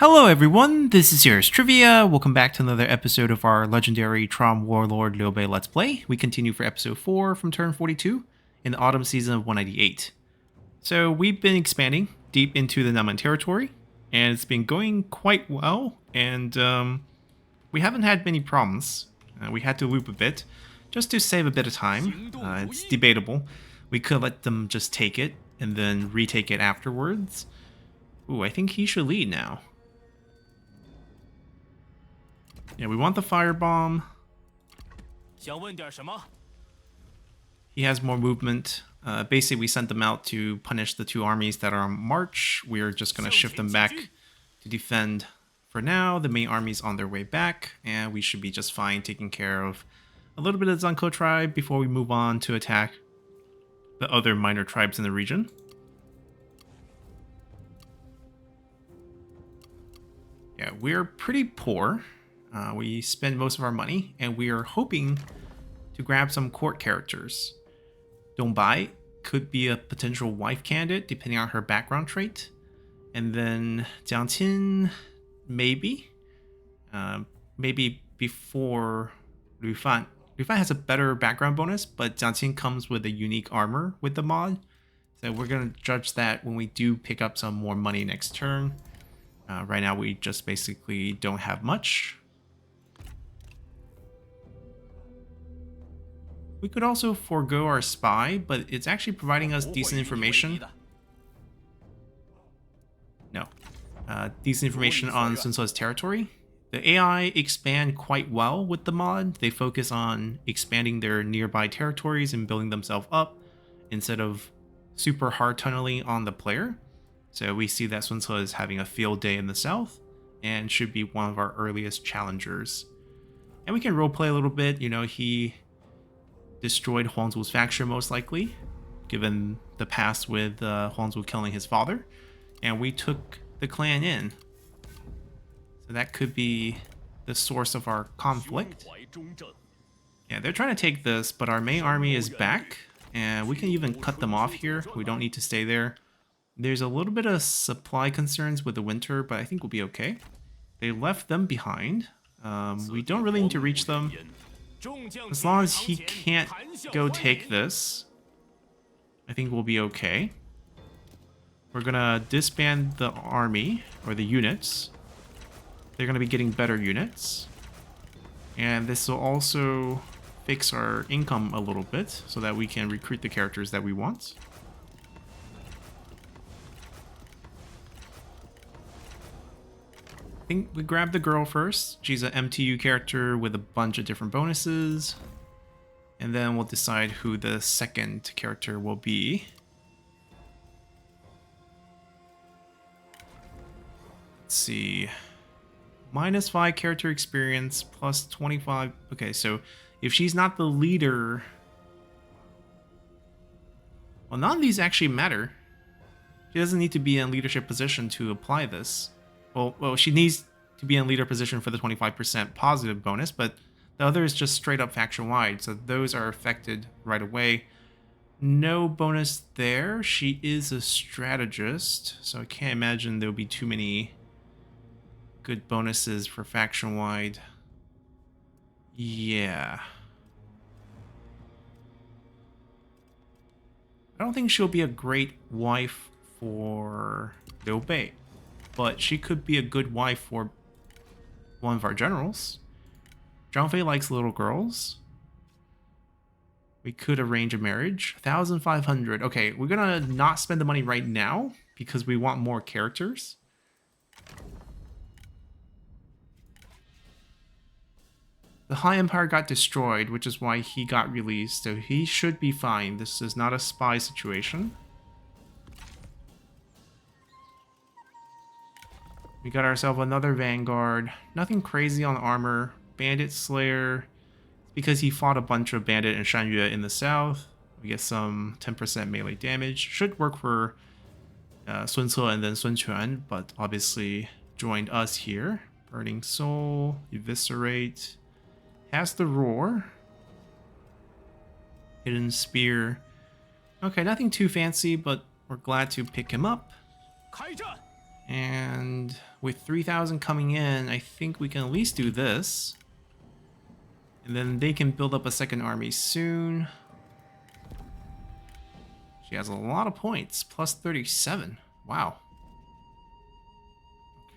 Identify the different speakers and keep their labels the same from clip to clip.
Speaker 1: Hello everyone, this is Yours Trivia. Welcome back to another episode of our legendary TROM Warlord Liu Bei Let's Play. We continue for episode 4 from turn 42 in the autumn season of 198. So we've been expanding deep into the Naman territory, and it's been going quite well, and we haven't had many problems. We had to loop a bit, just to save a bit of time. It's debatable. We could let them just take it, and then retake it afterwards. Ooh, I think he should lead now. Yeah, we want the firebomb. He has more movement. Basically, we sent them out to punish the two armies that are on march. We're just going to shift them back to defend for now. The main army's on their way back, and we should be just fine taking care of a little bit of the Zanko tribe before we move on to attack the other minor tribes in the region. Yeah, we're pretty poor. We spend most of our money, and we are hoping to grab some court characters. Liu Bei could be a potential wife candidate, depending on her background trait. And then Jiang Qin, maybe. Maybe before Liu Fan. Liu Fan has a better background bonus, but Jiang Qin comes with a unique armor with the mod. So we're going to judge that when we do pick up some more money next turn. Right now, we just basically don't have much. We could also forego our spy, but it's actually providing us decent information. No. Decent information on Sun Tzu's territory. The AI expand quite well with the mod. They focus on expanding their nearby territories and building themselves up instead of super hard tunneling on the player. So we see that Sun Tzu is having a field day in the south and should be one of our earliest challengers. And we can roleplay a little bit. You know, he destroyed Huangzu's faction most likely, given the past with Huangzu killing his father. And we took the clan in. So that could be the source of our conflict. Yeah, they're trying to take this, but our main army is back. And we can even cut them off here. We don't need to stay there. There's a little bit of supply concerns with the winter, but I think we'll be okay. They left them behind. We don't really need to reach them. As long as he can't go take this, I think we'll be okay. We're gonna disband the army, or the units. They're gonna be getting better units. And this will also fix our income a little bit, so that we can recruit the characters that we want. I think we grab the girl first. She's an MTU character with a bunch of different bonuses. And then we'll decide who the second character will be. Let's see. -5 character experience, plus 25. Okay, so if she's not the leader... Well, none of these actually matter. She doesn't need to be in a leadership position to apply this. Well, she needs to be in leader position for the 25% positive bonus, but the other is just straight up faction-wide, so those are affected right away. No bonus there. She is a strategist, so I can't imagine there'll be too many good bonuses for faction-wide. Yeah. I don't think she'll be a great wife for Liu Bei, but she could be a good wife for one of our generals. Zhang Fei likes little girls. We could arrange a marriage. 1,500. Okay, we're gonna not spend the money right now because we want more characters. The High Empire got destroyed, which is why he got released, so he should be fine. This is not a spy situation. We got ourselves another Vanguard. Nothing crazy on armor. Bandit Slayer. Because he fought a bunch of Bandit and Shanyue in the south. We get some 10% melee damage. Should work for Sun Tzu and then Sun Quan, but obviously joined us here. Burning Soul. Eviscerate. Has the Roar. Hidden Spear. Okay, nothing too fancy, but we're glad to pick him up. And with 3,000 coming in, I think we can at least do this. And then they can build up a second army soon. She has a lot of points, plus 37. Wow.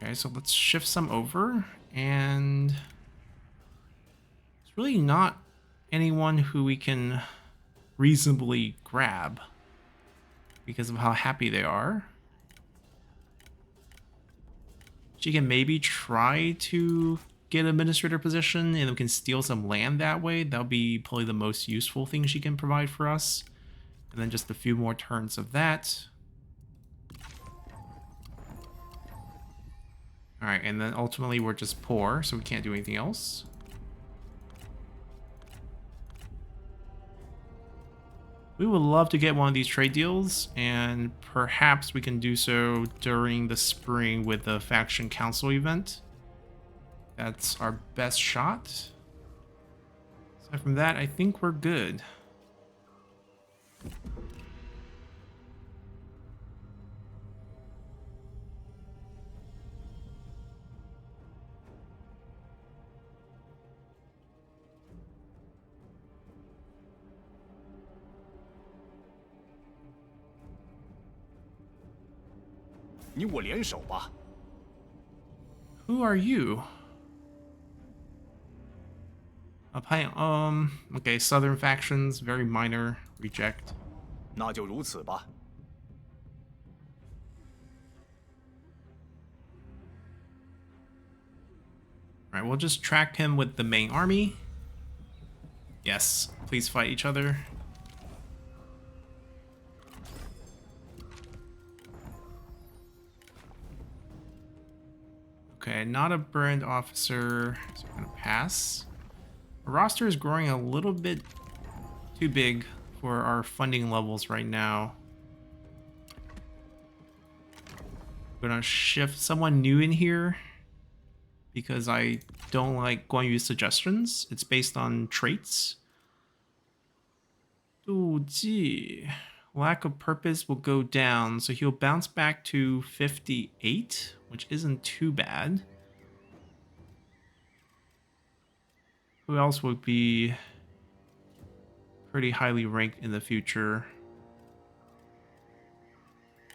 Speaker 1: Okay, so let's shift some over, and it's really not anyone who we can reasonably grab because of how happy they are. She can maybe try to get an administrator position and we can steal some land that way. That'll be probably the most useful thing she can provide for us. And then just a few more turns of that. Alright, and then ultimately we're just poor, so we can't do anything else. We would love to get one of these trade deals, and perhaps we can do so during the spring with the Faction Council event. That's our best shot. Aside from that, I think we're good. Who are you? Okay, Southern factions, very minor, reject.
Speaker 2: 那就如此吧。
Speaker 1: Alright, we'll just track him with the main army. Yes, please fight each other. Okay, not a brand officer, so I'm gonna pass. Our roster is growing a little bit too big for our funding levels right now. I'm gonna shift someone new in here because I don't like Guan Yu's suggestions. It's based on traits. Du Ji. Lack of purpose will go down, so he'll bounce back to 58, which isn't too bad. Who else would be pretty highly ranked in the future?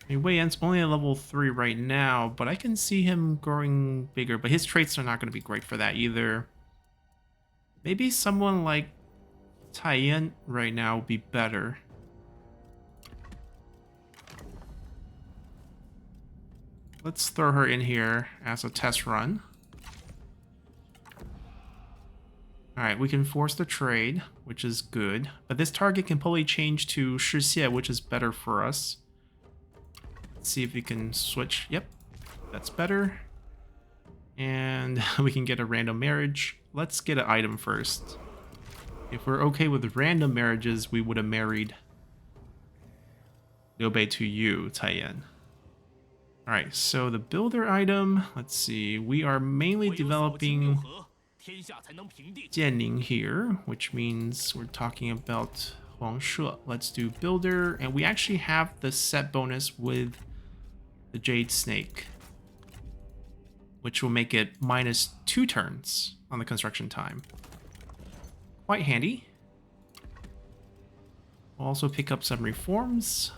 Speaker 1: I mean, Wei Yan's only at level 3 right now, but I can see him growing bigger, but his traits are not going to be great for that either. Maybe someone like Taiyan right now would be better. Let's throw her in here as a test run. Alright, we can force the trade, which is good. But this target can probably change to Shixie, which is better for us. Let's see if we can switch. Yep, that's better. And we can get a random marriage. Let's get an item first. If we're okay with random marriages, we would have married Liu Bei to you, Taiyan. Alright, so the builder item, let's see, we are mainly developing Jianning here, which means we're talking about Huang She. Let's do builder, and we actually have the set bonus with the Jade Snake, which will make it -2 turns on the construction time. Quite handy. We'll also pick up some reforms.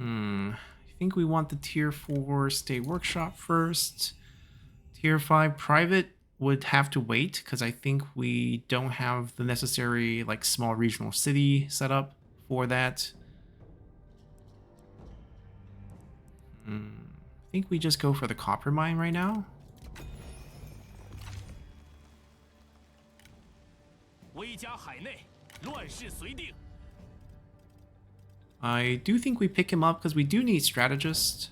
Speaker 1: I think we want the tier 4 state workshop first. Tier 5 private would have to wait because I think we don't have the necessary like small regional city set up for that. I think we just go for the copper mine right now. I do think we pick him up because we do need strategists.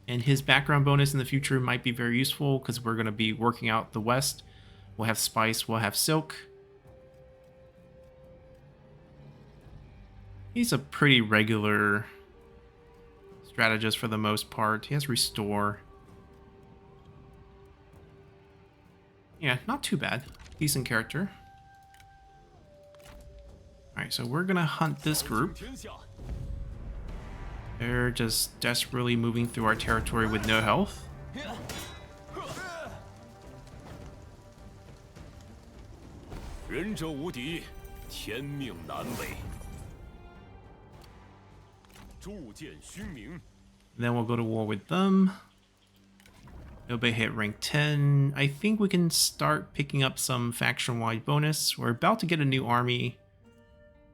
Speaker 1: And his background bonus in the future might be very useful because we're going to be working out the West. We'll have spice, we'll have silk. He's a pretty regular strategist for the most part. He has restore. Yeah, not too bad. Decent character. Alright, so we're gonna hunt this group. They're just desperately moving through our territory with no health.
Speaker 2: 仁者无敌，天命难违。铸剑虚名。
Speaker 1: Then we'll go to war with them. Liu Bei hit rank 10. I think we can start picking up some faction-wide bonus. We're about to get a new army.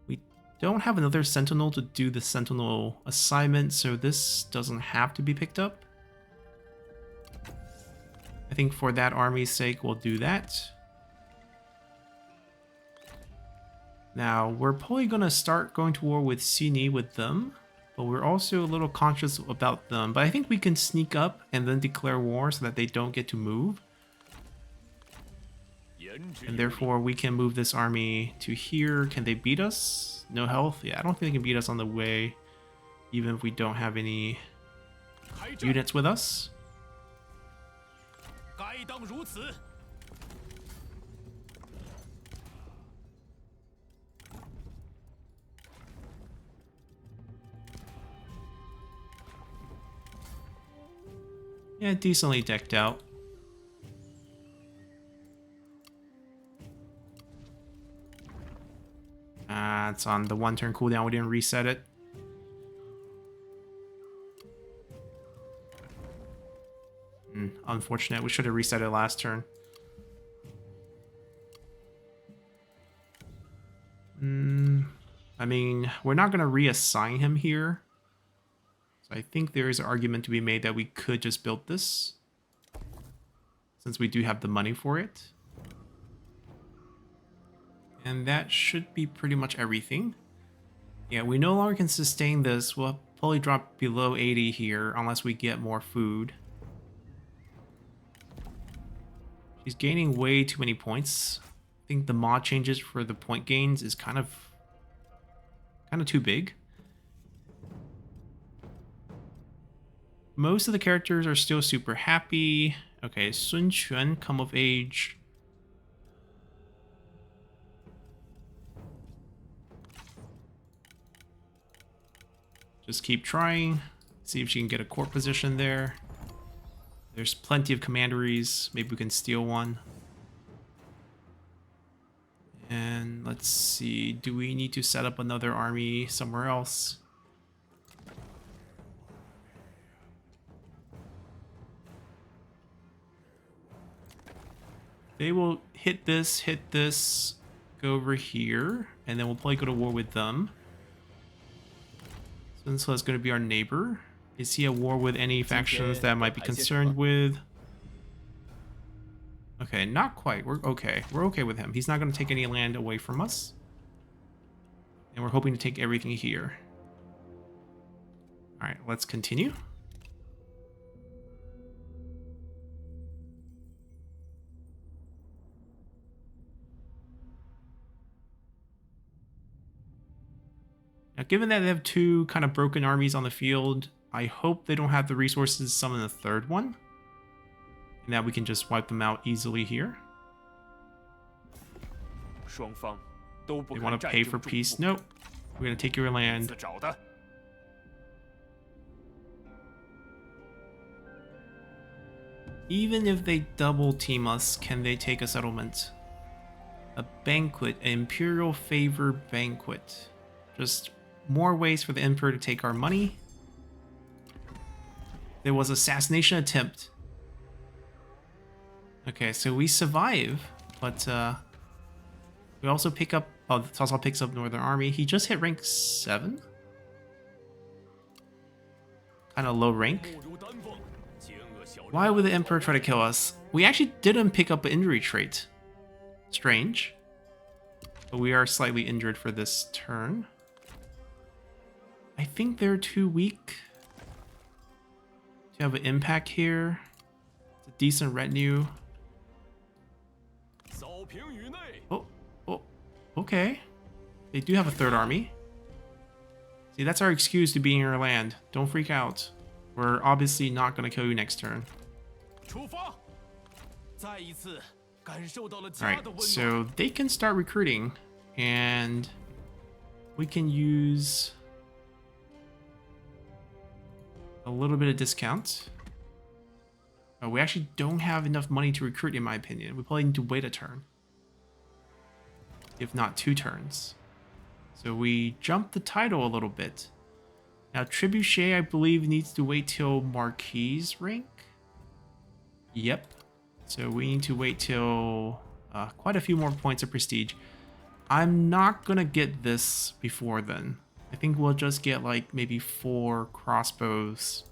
Speaker 1: We don't have another sentinel to do the sentinel assignment, so this doesn't have to be picked up. I think for that army's sake, we'll do that. Now, we're probably going to start going to war with Sini with them, but we're also a little conscious about them. But I think we can sneak up and then declare war so that they don't get to move. And therefore, we can move this army to here. Can they beat us? No health? Yeah, I don't think they can beat us on the way, even if we don't have any units with us.
Speaker 2: 该当如此。
Speaker 1: Yeah, decently decked out. It's on the 1 turn cooldown. We didn't reset it. Unfortunate. We should have reset it last turn. I mean, we're not going to reassign him here. So I think there is an argument to be made that we could just build this, since we do have the money for it. And that should be pretty much everything. Yeah, we no longer can sustain this. We'll probably drop below 80 here unless we get more food. She's gaining way too many points. I think the mod changes for the point gains is kind of too big. Most of the characters are still super happy. Okay, Sun Quan come of age. Just keep trying. See if she can get a court position there. There's plenty of commanderies. Maybe we can steal one. And let's see. Do we need to set up another army somewhere else? They will hit this, go over here, and then we'll probably go to war with them. So that's going to be our neighbor. Is he at war with any factions that I might be concerned with? Okay, not quite. We're okay. We're okay with him. He's not going to take any land away from us. And we're hoping to take everything here. Alright, let's continue. Now, given that they have two kind of broken armies on the field, I hope they don't have the resources to summon a third one. And that we can just wipe them out easily here. They want to pay for peace. Nope. We're going to take your land. Even if they double team us, can they take a settlement? A banquet, an Imperial favor banquet. Just more ways for the Emperor to take our money. There was assassination attempt. Okay, so we survive, but we also pick up. Oh, Cao Cao picks up Northern Army. He just hit rank 7. Kind of low rank. Why would the Emperor try to kill us? We actually didn't pick up an injury trait. Strange. But we are slightly injured for this turn. I think they're too weak to have an impact here. It's a decent retinue. Oh, okay. They do have a third army. See, that's our excuse to be in your land. Don't freak out. We're obviously not going to kill you next turn. Alright, so they can start recruiting, and we can use a little bit of discount. Oh, we actually don't have enough money to recruit, in my opinion. We probably need to wait a turn, if not 2 turns. So we jumped the title a little bit. Now Trebuchet, I believe, needs to wait till Marquis rank. Yep. So we need to wait till quite a few more points of prestige. I'm not gonna get this before then. I think we'll just get like maybe 4 crossbows.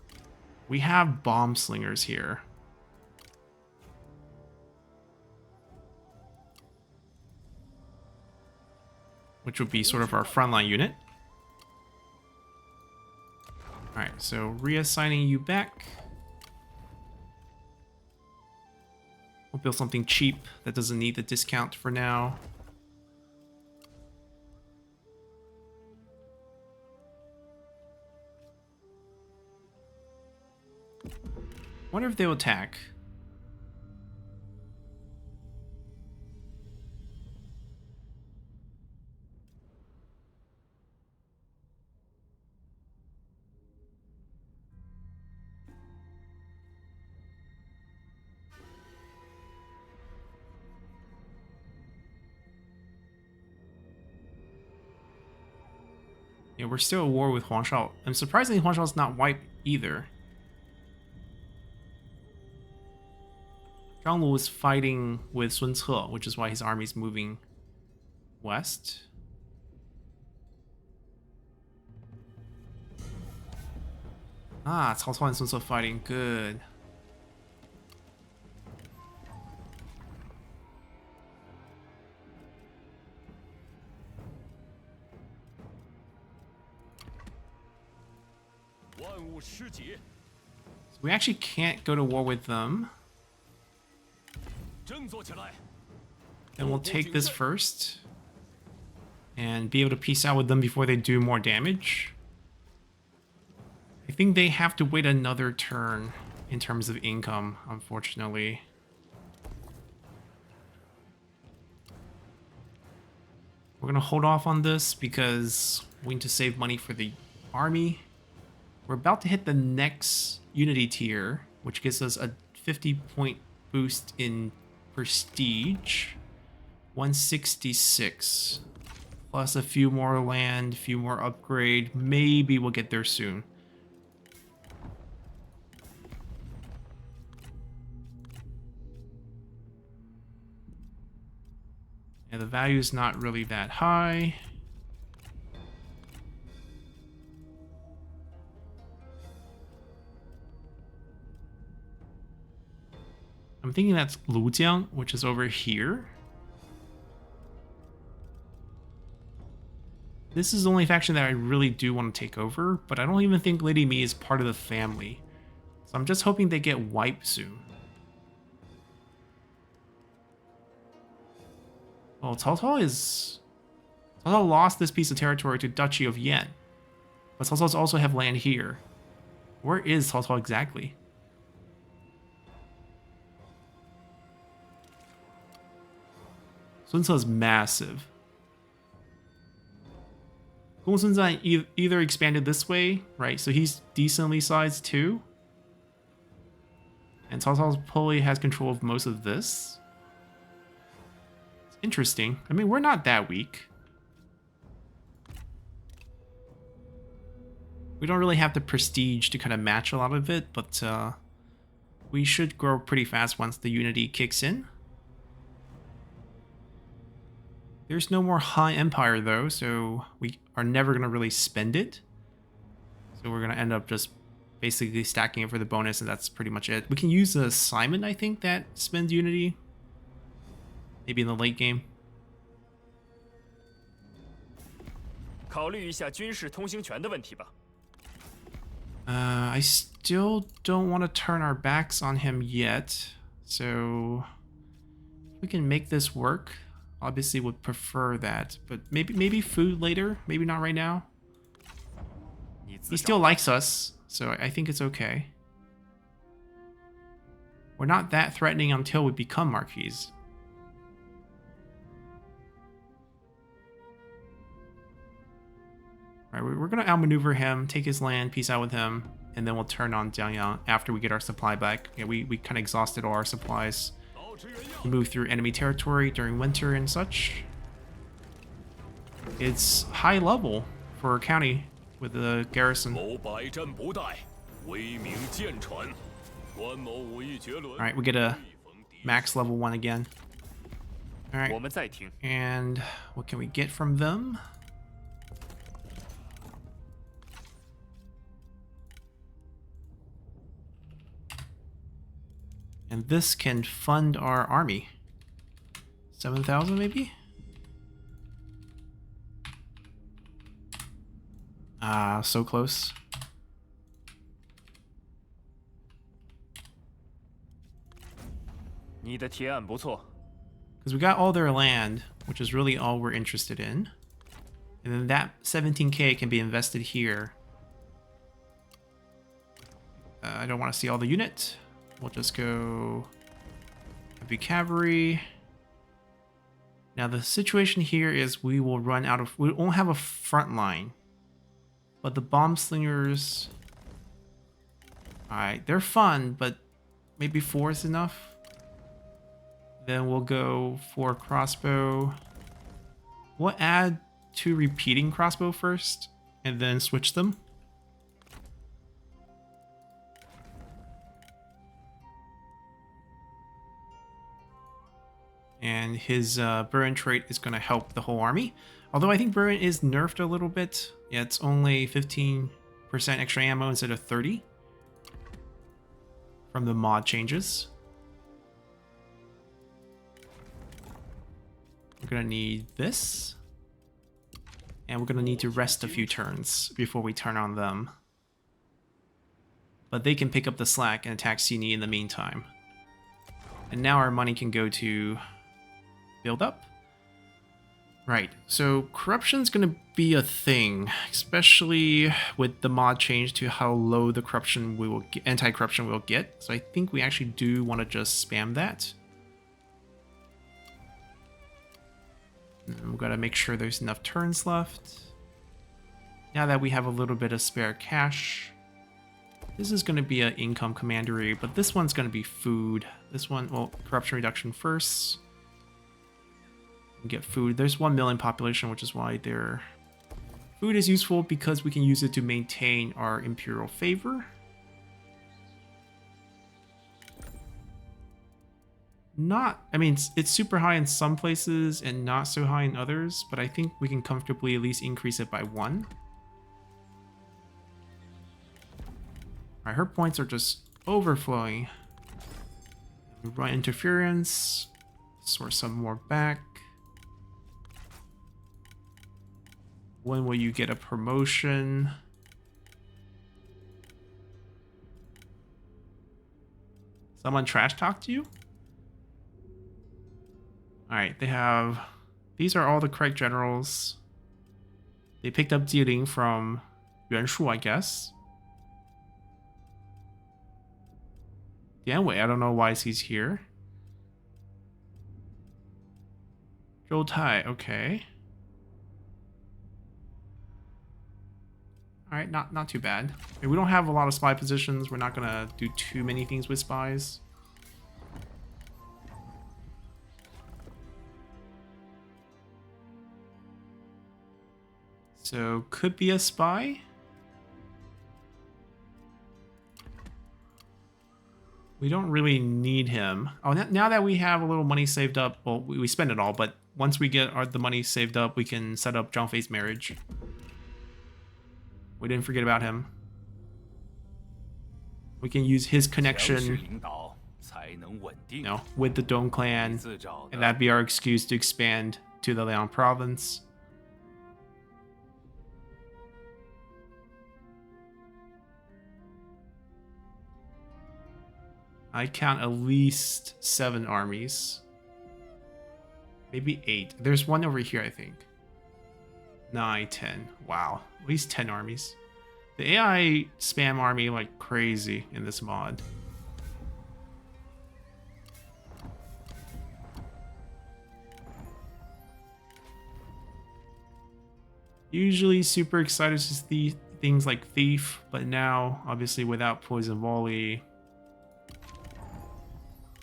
Speaker 1: We have bomb slingers here. Which would be sort of our frontline unit. Alright, so reassigning you back. We'll build something cheap that doesn't need the discount for now. Wonder if they'll attack. Yeah, we're still at war with Huangshao. And surprisingly, Huangshao's not wiped either. Zhang Lu is fighting with Sun Ce, which is why his army's moving west. Ah, Cao Cao and Sun Ce fighting. Good. So we actually can't go to war with them. And we'll take this first. And be able to peace out with them before they do more damage. I think they have to wait another turn in terms of income, unfortunately. We're going to hold off on this because we need to save money for the army. We're about to hit the next unity tier, which gives us a 50-point boost in prestige. 166. Plus a few more land, a few more upgrade. Maybe we'll get there soon. Yeah, the value is not really that high. I'm thinking that's Lujiang, which is over here. This is the only faction that I really do want to take over, but I don't even think Lady Mi is part of the family. So I'm just hoping they get wiped soon. Well, Cao Cao lost this piece of territory to Duchy of Yan. But Cao Cao's also have land here. Where is Cao Cao exactly? Sun Ce is massive. Gongsun Zan either expanded this way, right? So he's decently sized too. And Cao Cao probably has control of most of this. It's interesting. I mean, we're not that weak. We don't really have the prestige to kind of match a lot of it, but we should grow pretty fast once the unity kicks in. There's no more Han Empire though, so we are never going to really spend it. So we're going to end up just basically stacking it for the bonus, and that's pretty much it. We can use a Simon, I think, that spends unity. Maybe in the late game. I still don't want to turn our backs on him yet. So if we can make this work. Obviously would prefer that, but maybe food later, maybe not right now. He still likes us, so I think it's okay. We're not that threatening until we become Marquis. Right, we're gonna outmaneuver him, take his land, peace out with him. and then we'll turn on Jiangyang after we get our supply back. Yeah, we kind of exhausted all our supplies. We move through enemy territory during winter and such. It's high level for a county with a garrison. Alright, we get a max level 1 again. Alright, and what can we get from them? And this can fund our army. 7,000 maybe? Ah, so close. Because we got all their land, which is really all we're interested in. And then that 17k can be invested here. I don't want to see all the unit. We'll just go heavy cavalry. Now the situation here is we will run out of... We won't have a front line. But the bomb slingers... Alright, they're fun, but maybe 4 is enough. Then we'll go for crossbow. We'll add 2 repeating crossbow first, and then switch them. And his Burin trait is going to help the whole army. Although I think Burin is nerfed a little bit. Yeah, it's only 15% extra ammo instead of 30 from the mod changes. We're going to need this. And we're going to need to rest a few turns before we turn on them. But they can pick up the slack and attack Sini in the meantime. And now our money can go to build up. Right, so corruption's gonna be a thing, especially with the mod change to how low the corruption we will get, anti-corruption we'll get. So I think we actually do want to just spam that. And we've got to make sure there's enough turns left. Now that we have a little bit of spare cash, this is going to be an income commandery, but this one's going to be food. This one, well, corruption reduction first. Get food. There's 1 million population, which is why their food is useful, because we can use it to maintain our imperial favor. I mean, it's super high in some places and not so high in others, but I think we can comfortably at least increase it by 1. Alright, her points are just overflowing. We run interference, source some more back. When will you get a promotion? Someone trash talked to you? Alright, they have... These are all the correct generals. They picked up Jieling from Yuan Shu, I guess. Dian Wei, I don't know why he's here. Zhou Tai, okay. Alright, not too bad. I mean, we don't have a lot of spy positions. We're not gonna do too many things with spies. So, could be a spy. We don't really need him. Oh, now that we have a little money saved up, well, we spend it all, but once we get the money saved up, we can set up Zhang Fei's marriage. We didn't forget about him. We can use his connection, you know, with the Dong clan, and that'd be our excuse to expand to the Liang province. I count at least 7 armies. Maybe 8. There's one over here, I think. 9, 10. Wow. At least 10 armies. The AI spam army like crazy in this mod. Usually super excited to see things like Thief, but now, obviously, without Poison Volley,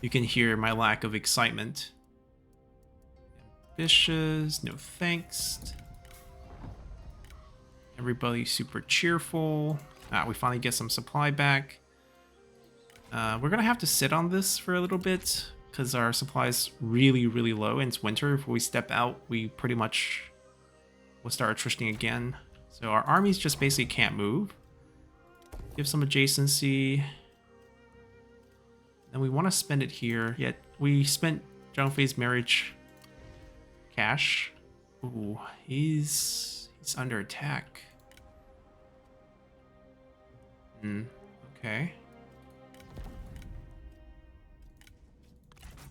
Speaker 1: you can hear my lack of excitement. Ambitious, no thanks. Everybody's super cheerful. We finally get some supply back. We're gonna have to sit on this for a little bit because our supply is really, really low and it's winter. If we step out, we pretty much will start attritioning again. So our armies just basically can't move. Give some adjacency. And we want to spend it here. Yet we spent Zhang marriage cash. Ooh, he's under attack. Okay.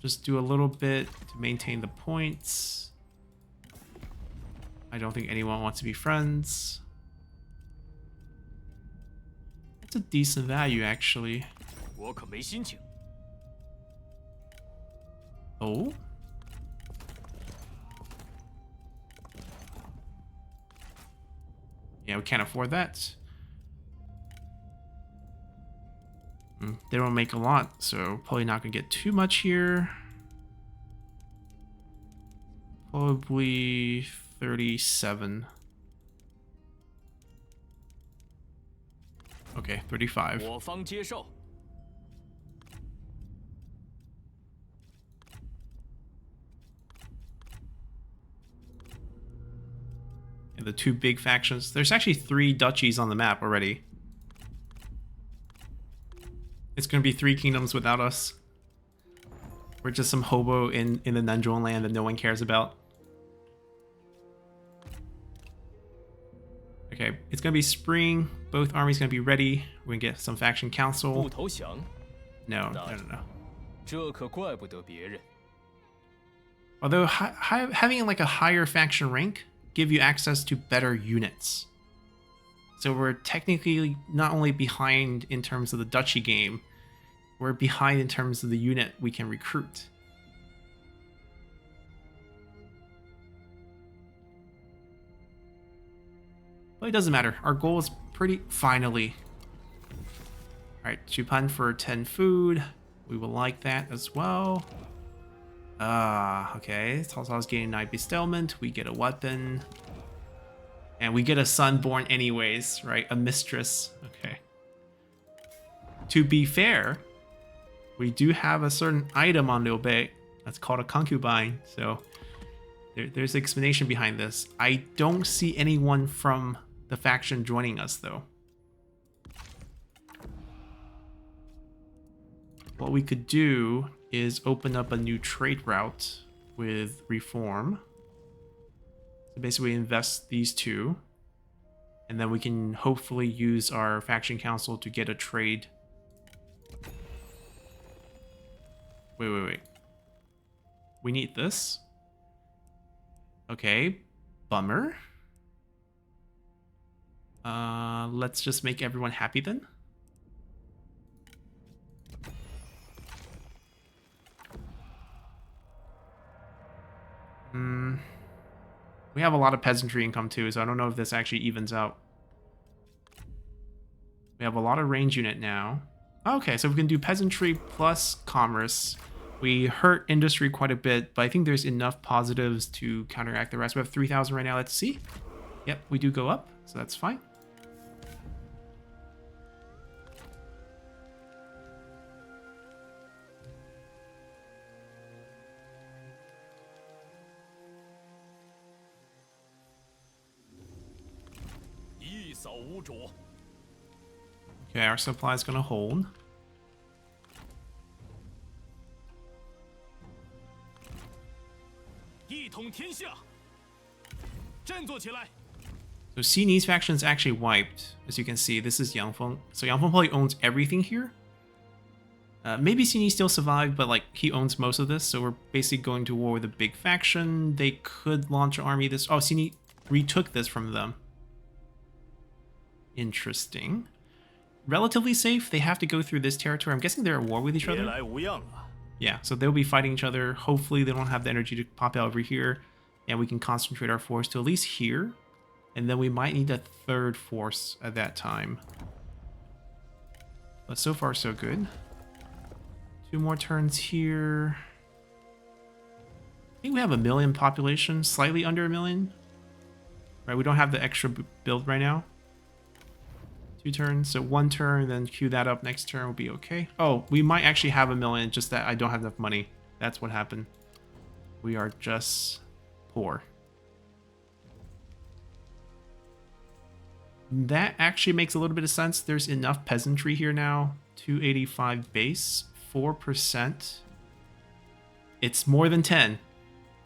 Speaker 1: Just do a little bit to maintain the points. I don't think anyone wants to be friends. It's a decent value, actually. Oh? Yeah, we can't afford that. They don't make a lot, so probably not gonna get too much here. Probably 37. Okay, 35. And the two big factions. There's actually 3 duchies on the map already. It's gonna be 3 kingdoms without us. We're just some hobo in the Nanzhuang land that no one cares about. Okay, it's gonna be spring. Both armies gonna be ready. We're gonna get some faction council. No. Although having like a higher faction rank give you access to better units. So we're technically not only behind in terms of the duchy game, we're behind in terms of the unit we can recruit. But it doesn't matter. Our goal is pretty... Finally. Alright, Chupan for 10 food. We will like that as well. Okay. Cao Cao's getting 9 bestowment. We get a weapon. And we get a son born anyways, right? A mistress. Okay. To be fair, we do have a certain item on Liu Bei that's called a concubine. So there's explanation behind this. I don't see anyone from the faction joining us though. What we could do is open up a new trade route with Reform. So basically invest these 2. And then we can hopefully use our faction council to get a trade. Wait. We need this. Okay. Bummer. Let's just make everyone happy then. We have a lot of peasantry income too, so I don't know if this actually evens out. We have a lot of range unit now. Okay, so we can do peasantry plus commerce. We hurt industry quite a bit, but I think there's enough positives to counteract the rest. We have 3,000 right now. Let's see. Yep, we do go up, so that's fine. Okay, our supply is gonna hold. So Xini's faction is actually wiped. As you can see, this is Yangfeng. So Yangfeng probably owns everything here. Maybe Xini still survived, but like he owns most of this. So we're basically going to war with a big faction. They could launch an army this... Oh, Xini retook this from them. Interesting. Relatively safe. They have to go through this territory. I'm guessing they're at war with each other. Yeah, so they'll be fighting each other. Hopefully they don't have the energy to pop out over here. And we can concentrate our force to at least here. And then we might need a third force at that time. But so far, so good. 2 more turns here. I think we have 1 million population, slightly under 1 million. Right, we don't have the extra build right now. 2 turns, so 1 turn, then queue that up next turn will be okay. Oh, we might actually have 1 million, just that I don't have enough money. That's what happened. We are just poor. That actually makes a little bit of sense. There's enough peasantry here now. 285 base, 4%. It's more than 10.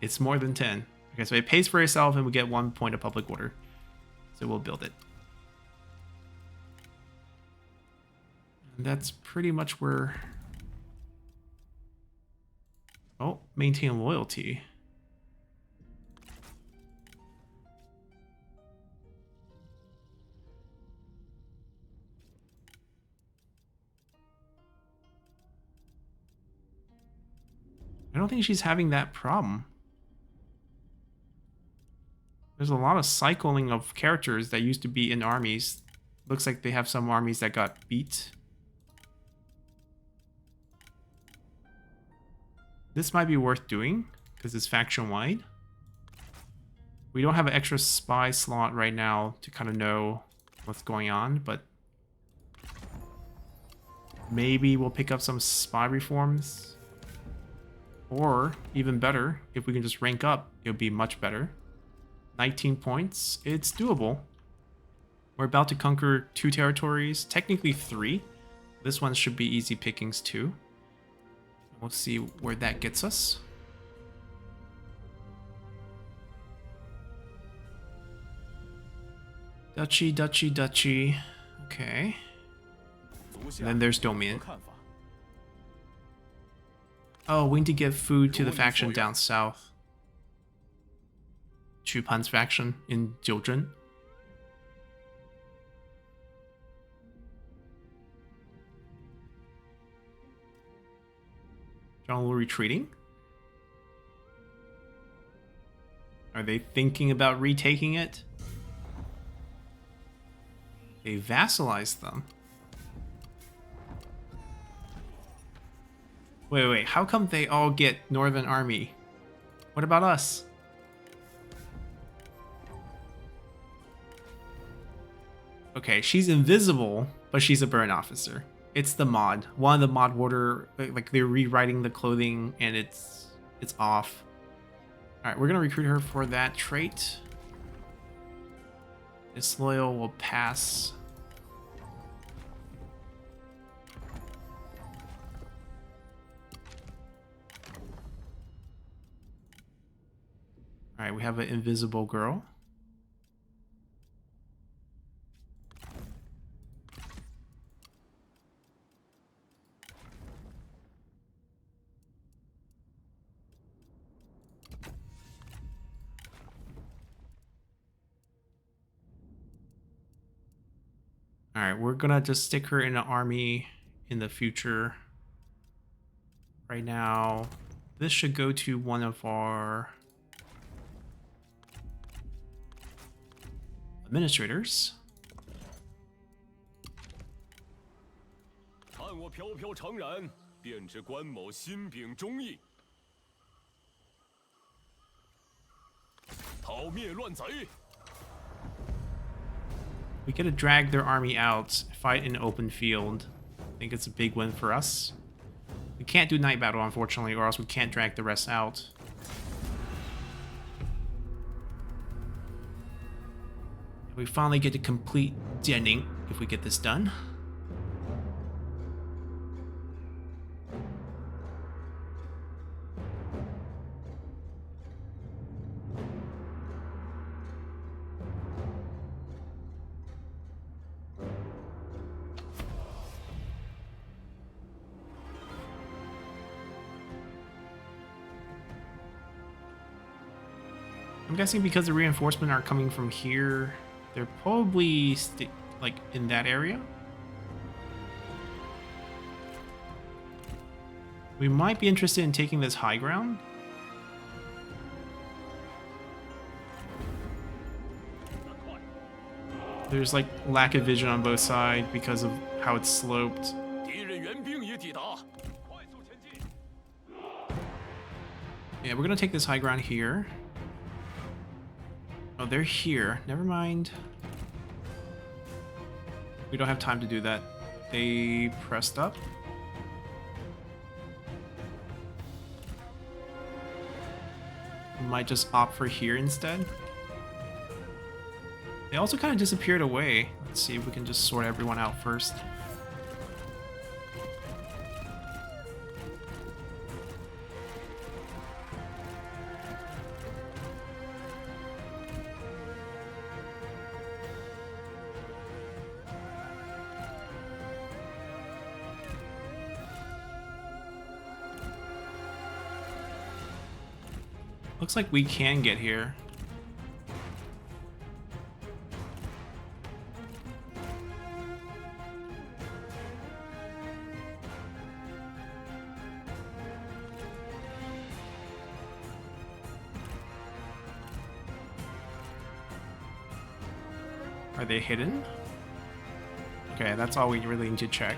Speaker 1: It's more than 10. Okay, so it pays for itself and we get 1 point of public order. So we'll build it. And that's pretty much where... Oh, maintain loyalty. I don't think she's having that problem. There's a lot of cycling of characters that used to be in armies. Looks like they have some armies that got beat. This might be worth doing because it's faction-wide. We don't have an extra spy slot right now to kind of know what's going on, but maybe we'll pick up some spy reforms. Or, even better, if we can just rank up, it would be much better. 19 points. It's doable. We're about to conquer 2 territories. Technically 3. This one should be easy pickings too. We'll see where that gets us. Duchy, duchy, duchy. Okay. And then there's Domain. Oh, we need to give food to the faction down south. Chupan's faction in Jiuzhen. Zhonglu retreating? Are they thinking about retaking it? They vassalized them. Wait, how come they all get Northern Army? What about us? Okay, she's invisible, but she's a burn officer. It's the mod. One of the mod order, like they're rewriting the clothing and it's off. Alright, we're gonna recruit her for that trait. Disloyal will pass. Alright, we have an invisible girl. Alright, we're gonna just stick her in an army in the future. Right now, this should go to one of our administrators.
Speaker 2: 看我飘飘长髯，便知关某心秉忠义。讨灭乱贼。
Speaker 1: We get to drag their army out, fight in open field. I think it's a big win for us. We can't do night battle, unfortunately, or else we can't drag the rest out. We finally get to complete Jianing if we get this done. I'm guessing because the reinforcements are coming from here, they're probably like in that area. We might be interested in taking this high ground. There's like lack of vision on both sides because of how it's sloped.
Speaker 2: 敌人援兵已抵达，快速前进。
Speaker 1: Yeah, we're gonna take this high ground here. Oh, they're here. Never mind. We don't have time to do that. They pressed up. We might just opt for here instead. They also kind of disappeared away. Let's see if we can just sort everyone out first. Looks like we can get here. Are they hidden? Okay, that's all we really need to check.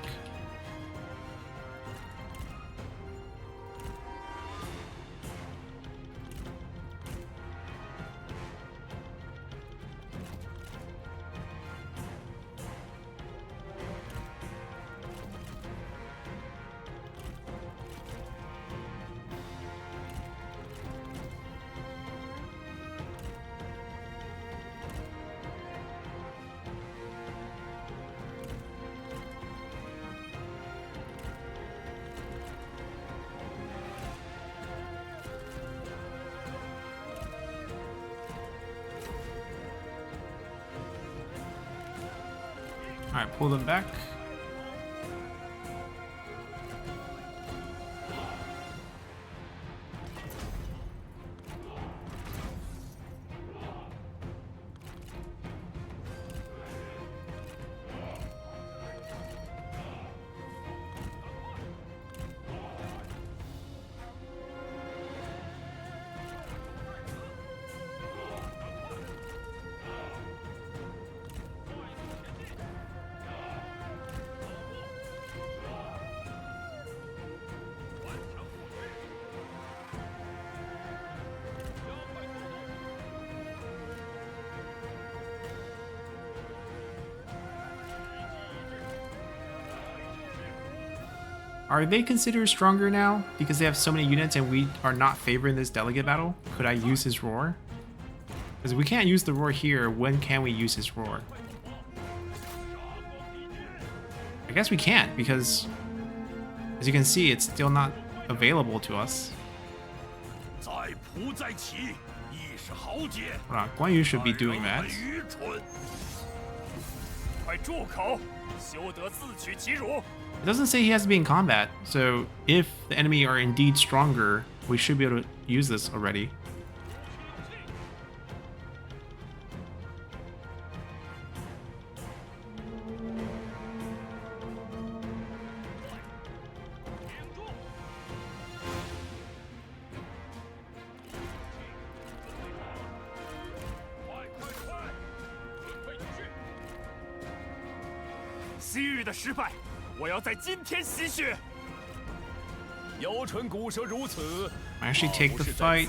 Speaker 1: Alright, pull them back. Are they considered stronger now because they have so many units and we are not favoring this delegate battle? Could I use his roar? Because we can't use the roar here. When can we use his roar? I guess we can't because, as you can see, it's still not available to us. Hold on, Guan Yu should be doing that. It doesn't say he has to be in combat, so if the enemy are indeed stronger, we should be able to use this already. I actually take the fight.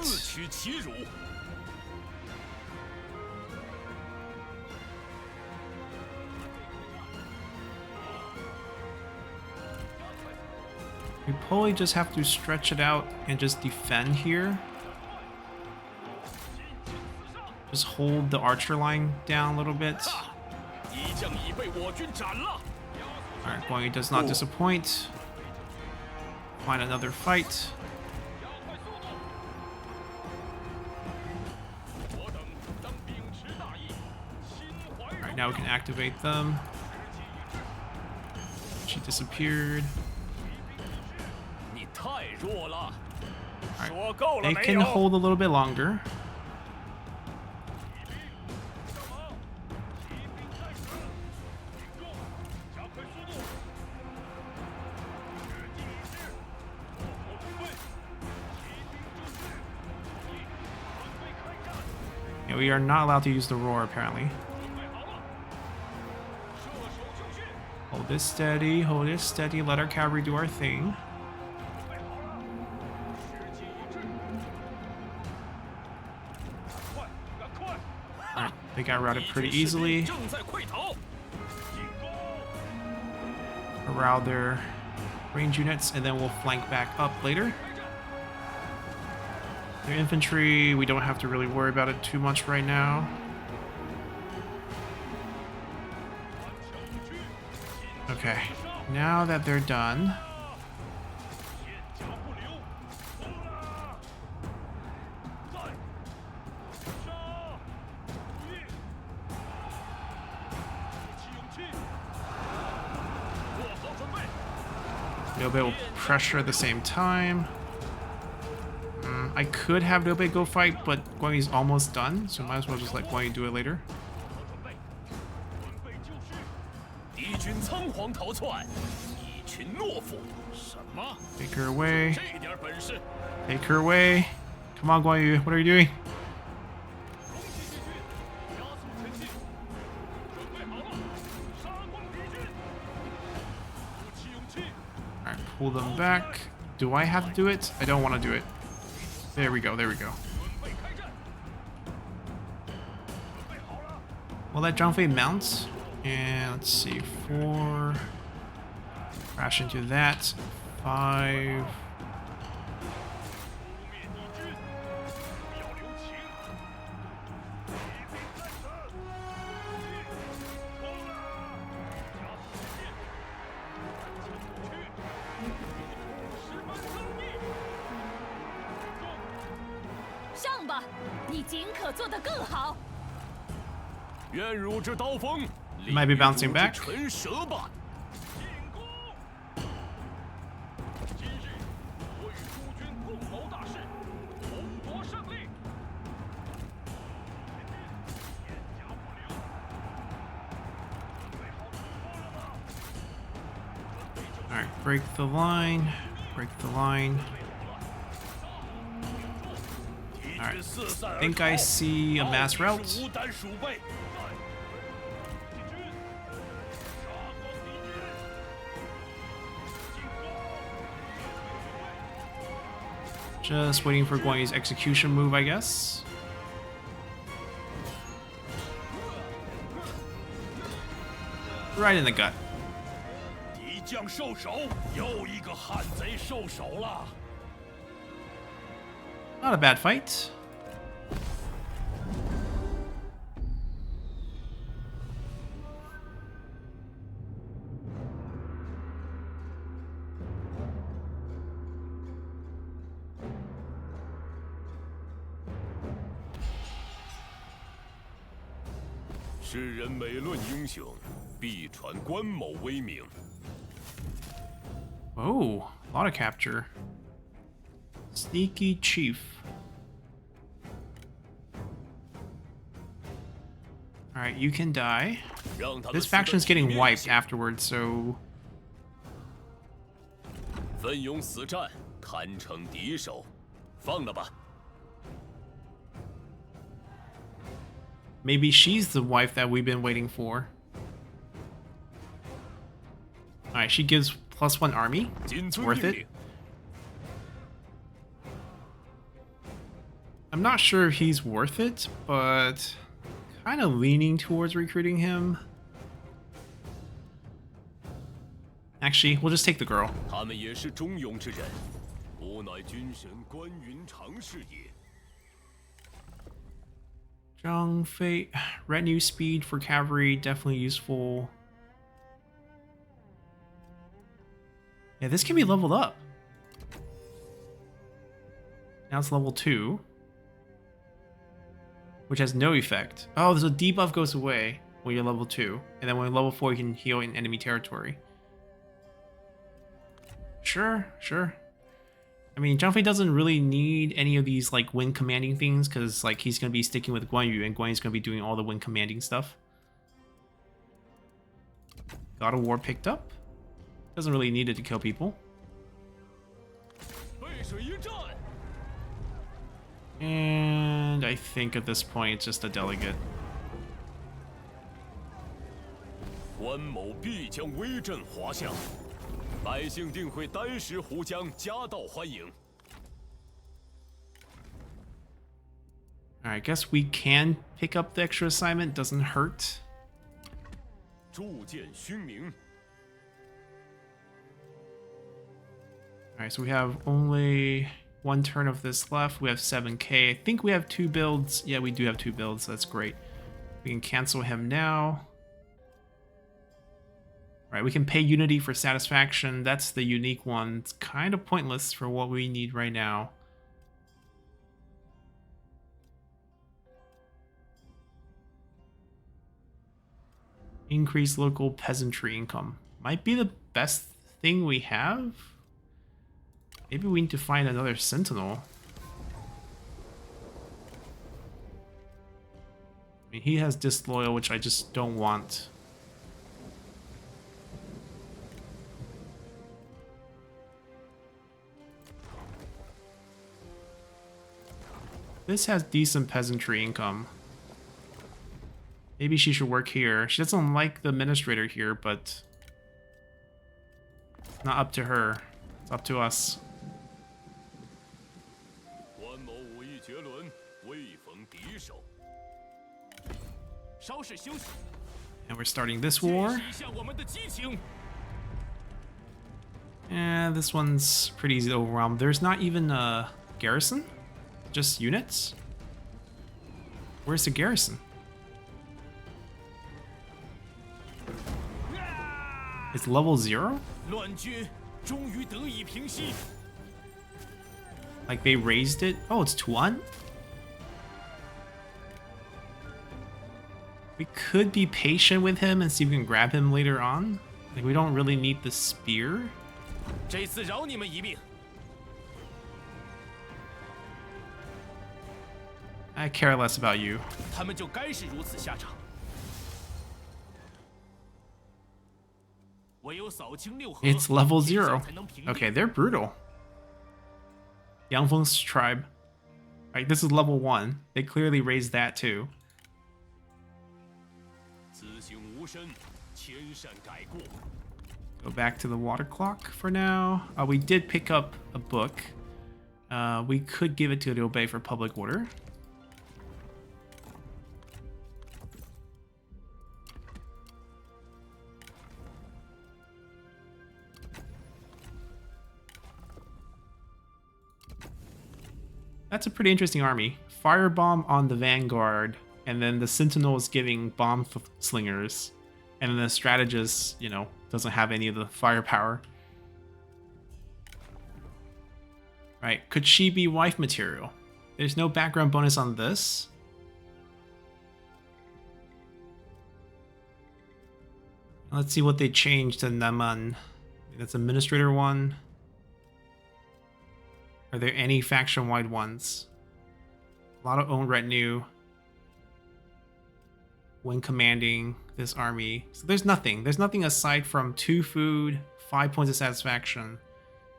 Speaker 1: We probably just have to stretch it out and just defend here. Just hold the archer line down a little bit. Alright, Guan Yu does not disappoint. Find another fight. Alright, now we can activate them. She disappeared. Alright, they can hold a little bit longer. We are not allowed to use the roar, apparently. Hold it steady, hold it steady, let our cavalry do our thing. Alright, they got routed pretty easily. Corral their range units, and then we'll flank back up later. Their infantry, we don't have to really worry about it too much right now. Okay, now that they're done, Liu Bei will pressure at the same time. I could have Liu Bei go fight, but Guan Yu's almost done, so might as well just let Guan Yu do it later. Take her away. Take her away. Come on, Guan Yu. What are you doing? Alright, pull them back. Do I have to do it? I don't want to do it. There we go, there we go. We'll let Zhang Fei mount. And let's see, 4. Crash into that. 5. Might be bouncing back. Alright, break the line. Break the line. Alright, I think I see a mass rout. Just waiting for Guan Yu's execution move, I guess. Right in the gut. Not a bad fight. Oh, a lot of capture. Sneaky chief. Alright, you can die. This faction's getting wiped afterwards, so... Maybe she's the wife that we've been waiting for. Alright, she gives +1 army. It's worth it. I'm not sure if he's worth it, but kind of leaning towards recruiting him. Actually, we'll just take the girl. Zhang Fei, retinue speed for cavalry, definitely useful. Yeah, this can be leveled up. Now it's level 2. Which has no effect. Oh, so debuff goes away when you're level 2. And then when you're level 4, you can heal in enemy territory. Sure, sure. I mean, Zhang Fei doesn't really need any of these, like, wind commanding things, because, like, he's going to be sticking with Guan Yu, and Guan Yu's going to be doing all the wind commanding stuff. God of War picked up. Doesn't really need it to kill people. And I think at this point, it's just a delegate.
Speaker 2: 关某必将威震华夏，百姓定会单食胡浆，夹道欢迎。
Speaker 1: Alright, I guess we can pick up the extra assignment, doesn't hurt.
Speaker 2: 铸剑勋名。
Speaker 1: Alright, so we have only one turn of this left. We have 7k. I think we have 2 builds. Yeah, we do have 2 builds. That's great. We can cancel him now. Alright, we can pay Unity for satisfaction. That's the unique one. It's kind of pointless for what we need right now. Increase local peasantry income. Might be the best thing we have. Maybe we need to find another sentinel. I mean, he has disloyal, which I just don't want. This has decent peasantry income. Maybe she should work here. She doesn't like the administrator here, but it's not up to her. It's up to us. And we're starting this war. And this one's pretty easy to overwhelm. There's not even a garrison, just units. Where's the garrison? It's level 0? Like they raised it? Oh, it's Tuan? We could be patient with him and see if we can grab him later on. Like, we don't really need the spear. I care less about you. It's level 0. Okay, they're brutal. Yang Feng's tribe. Right, this is level 1. They clearly raised that too. Go back to the water clock for now. We did pick up a book. We could give it to Liu Bei for public order. That's a pretty interesting army. Firebomb on the vanguard, and then the sentinel is giving bomb slingers, and then the strategist, you know, doesn't have any of the firepower. Right, could she be wife material? There's no background bonus on this. Let's see what they changed to Naman. That's administrator one. Are there any faction-wide ones? A lot of own retinue. When commanding this army. So there's nothing. There's nothing aside from 2 food, 5 points of satisfaction,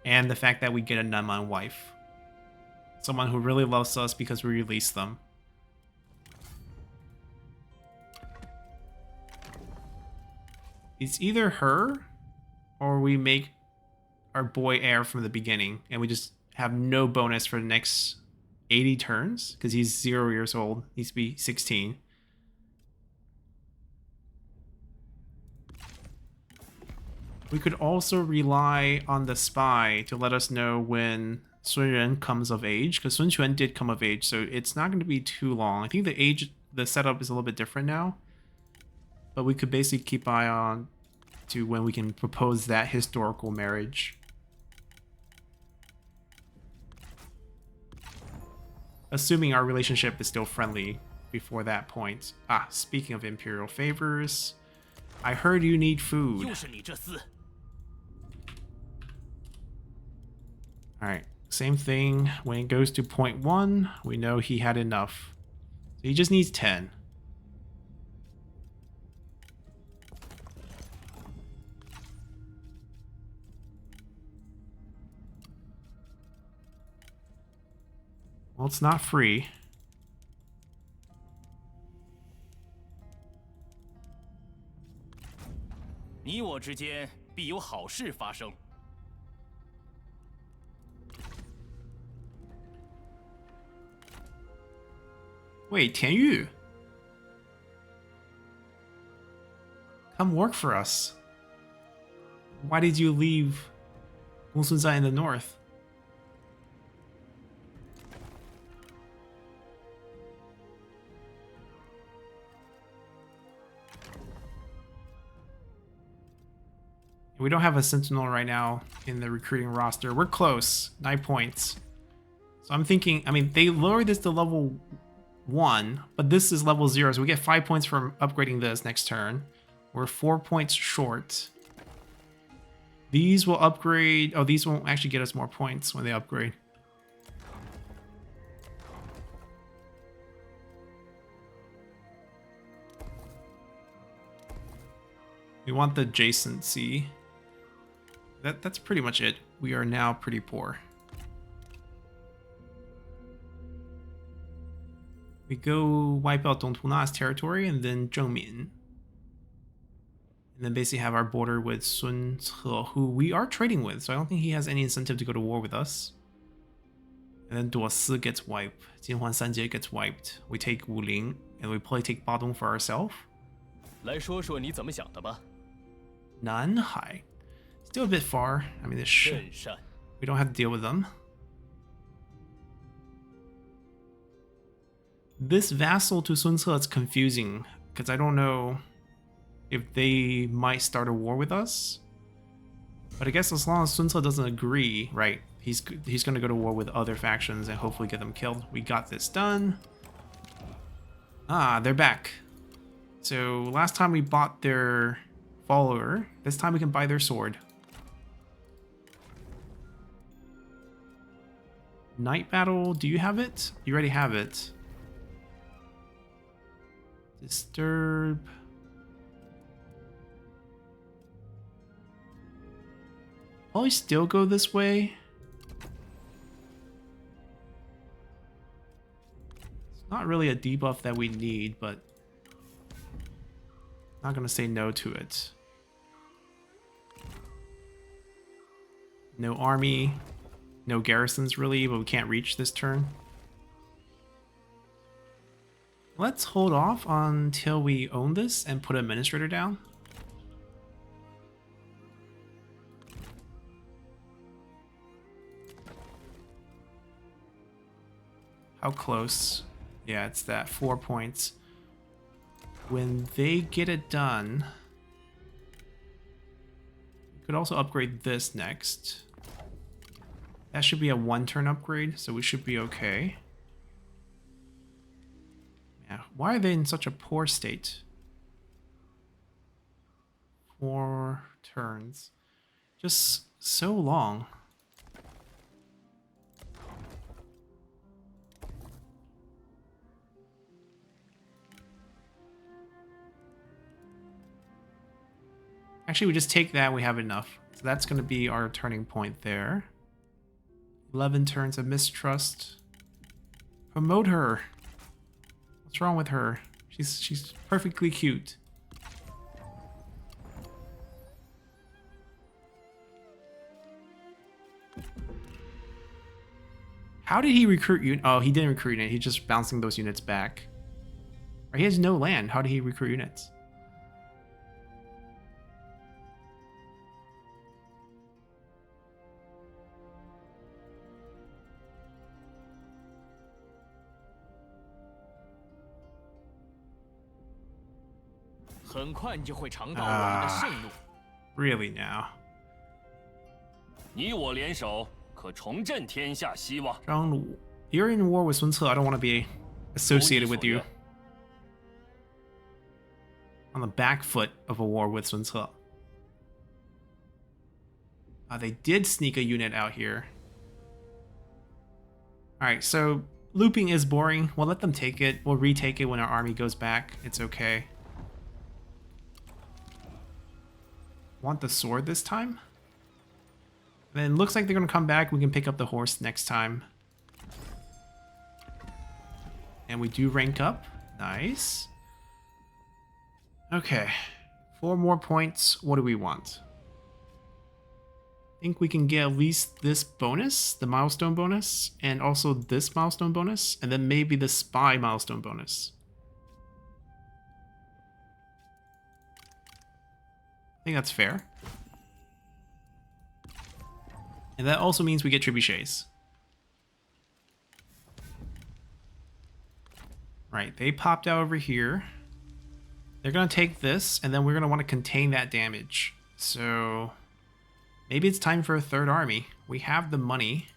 Speaker 1: and the fact that we get a Naman wife. Someone who really loves us because we release them. It's either her, or we make our boy heir from the beginning, and we just have no bonus for the next 80 turns, because he's 0 years old. He needs to be 16. We could also rely on the spy to let us know when Sun Ren comes of age, because Sun Quan did come of age, so it's not going to be too long. I think the setup is a little bit different now, but we could basically keep eye on to when we can propose that historical marriage. Assuming our relationship is still friendly before that point. Ah, speaking of Imperial favors, I heard you need food. Alright, same thing. When it goes to 0.1, we know he had enough. So he just needs 10. Well, it's not free.
Speaker 3: 你我之间必有好事发生。
Speaker 1: Wait, Tianyu. Come work for us. Why did you leave Gongsunzai in the north? We don't have a sentinel right now in the recruiting roster. We're close. 9 points. So I'm thinking, I mean, they lowered this to level 1, but this is level 0, so we get 5 points from upgrading this next turn. We're 4 points short. These will upgrade. Oh, these won't actually get us more points when they upgrade. We want the adjacency. That's pretty much it. We are now pretty poor. We go wipe out Dongtuna's territory and then Zhengmin. And then basically have our border with Sun Ce, who we are trading with, so I don't think he has any incentive to go to war with us. And then Duosi gets wiped. Jinhuan Sanjie gets wiped. We take Wuling, and we probably take Badong for ourselves.
Speaker 3: 来说说你怎么想的吧。
Speaker 1: Nanhai. Still a bit far. I mean, we don't have to deal with them. This vassal to Sun Ce is confusing, because I don't know if they might start a war with us. But I guess as long as Sun Ce doesn't agree, right, he's going to go to war with other factions and hopefully get them killed. We got this done. Ah, they're back. So last time we bought their follower. This time we can buy their sword. Night battle, do you have it? You already have it. Disturb. Probably still go this way. It's not really a debuff that we need, but not gonna say no to it. No army, no garrisons really, but we can't reach this turn. Let's hold off until we own this and put administrator down. How close? Yeah, it's that 4 points. When they get it done, we could also upgrade this next. That should be a 1-turn upgrade, so we should be okay. Yeah, why are they in such a poor state? 4 turns. Just so long. Actually, we just take that, we have enough. So that's going to be our turning point there. 11 turns of mistrust. Promote her. What's wrong with her? She's perfectly cute. How did he recruit unit? Oh, he didn't recruit it. He's just bouncing those units back. Or he has no land. How did he recruit units? Really now?
Speaker 2: 你我联手，可重振天下希望。
Speaker 1: 张鲁, you're in war with Sun Ce. I don't want to be associated with you. On the back foot of a war with Sun Ce. They did sneak a unit out here. Alright, so looping is boring. We'll let them take it. We'll retake it when our army goes back. It's okay. Want the sword this time? Then looks like they're gonna come back. We can pick up the horse next time. And we do rank up. Nice. Okay. 4 more points. What do we want? I think we can get at least this bonus, the milestone bonus, and also this milestone bonus, and then maybe the spy milestone bonus. I think that's fair. And that also means we get trebuchets. Right, they popped out over here. They're going to take this, and then we're going to want to contain that damage. So maybe it's time for a third army. We have the money.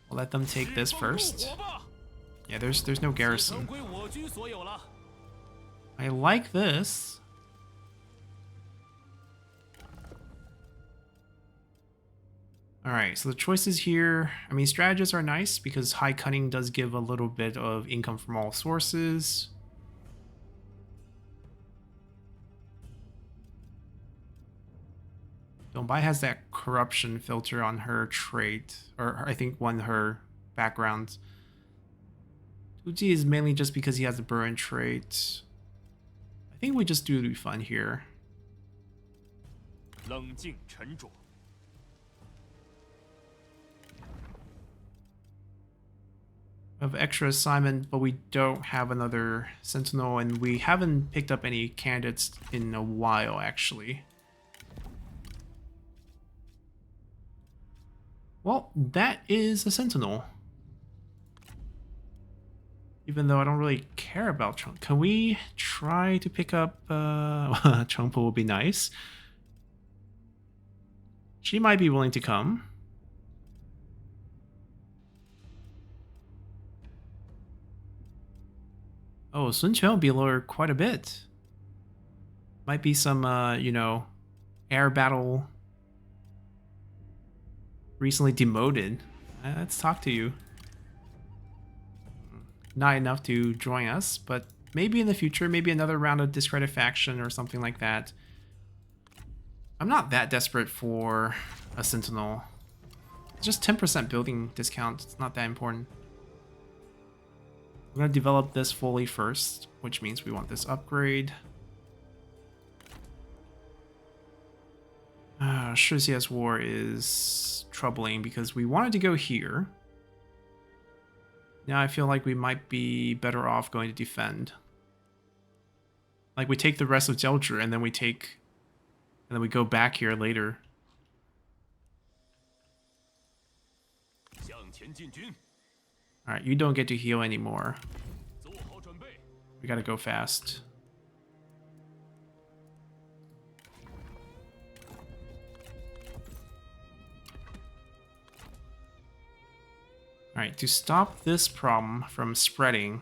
Speaker 1: We'll let them take this first. Yeah, there's no garrison. I like this. Alright, so the choices here, I mean, strategists are nice because high cunning does give a little bit of income from all sources. Liu Bei has that corruption filter on her trait, or I think one her backgrounds. Uji is mainly just because he has the burn trait. I think we just do fun here. Of extra assignment, but we don't have another sentinel, and we haven't picked up any candidates in a while, actually. Well, that is a sentinel. Even though I don't really care about Chung. Can we try to pick up Chengpo would be nice. She might be willing to come. Oh, Sun Quan will be lower quite a bit. Might be some, you know, air battle. Recently demoted. Let's talk to you. Not enough to join us, but maybe in the future, maybe another round of discredit faction or something like that. I'm not that desperate for a sentinel. It's just 10% building discount. It's not that important. We're going to develop this fully first, which means we want this upgrade. Shixia's War is troubling because we wanted to go here. Now I feel like we might be better off going to defend. Like we take the rest of Jiaozhi and then we take... and then we go back here later. Alright, you don't get to heal anymore. We gotta go fast. Alright, to stop this problem from spreading,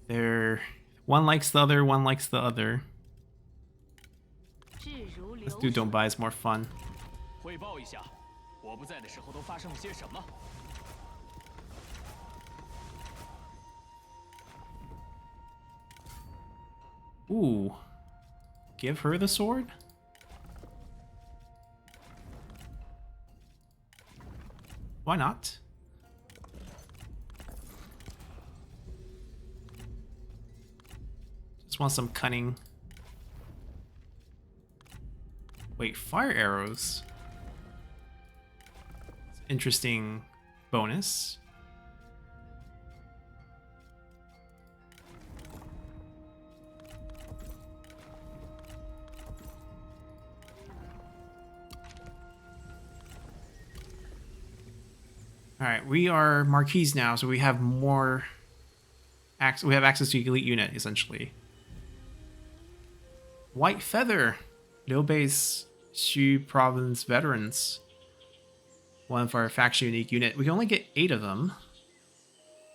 Speaker 1: they're one likes the other, one likes the other. Let's do Don't Buy is more fun. Ooh. Give her the sword? Why not? Just want some cunning. Wait, fire arrows? Interesting bonus. Alright, we are Marquis now, so we have more... we have access to elite unit, essentially. White Feather! Liu Bei's Xu Province veterans. One of our faction unique unit. We can only get 8 of them.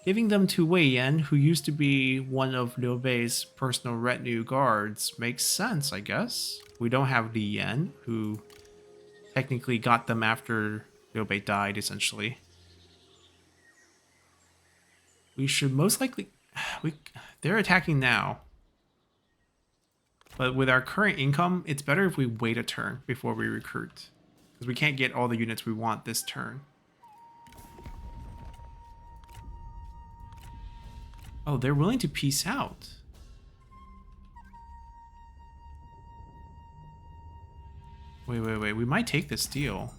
Speaker 1: Giving them to Wei Yan, who used to be one of Liu Bei's personal retinue guards, makes sense, I guess. We don't have Li Yan, who technically got them after Liu Bei died, essentially. We should most likely... they're attacking now. But with our current income, it's better if we wait a turn before we recruit. Because we can't get all the units we want this turn. Oh, they're willing to peace out. Wait. We might take this deal.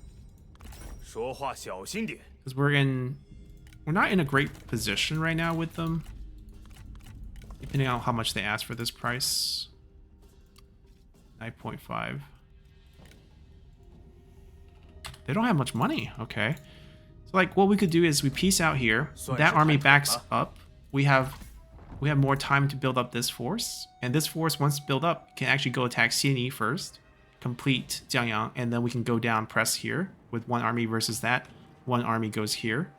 Speaker 3: 说话小心点。
Speaker 1: Because we're not in a great position right now with them. Depending on how much they ask for this price. 9.5. They don't have much money. Okay. So like what we could do is we peace out here. That army backs up. We have more time to build up this force. And this force, once built up, can actually go attack Xianyi first. Complete Jiangyang. And then we can go down, press here with one army versus that. One army goes here.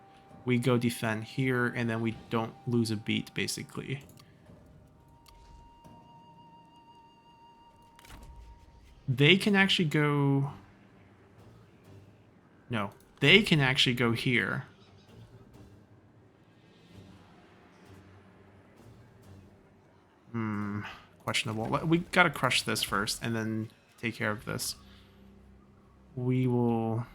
Speaker 1: We go defend here, and then we don't lose a beat, basically. They can actually go... No. They can actually go here. Questionable. We gotta crush this first, and then take care of this. We'll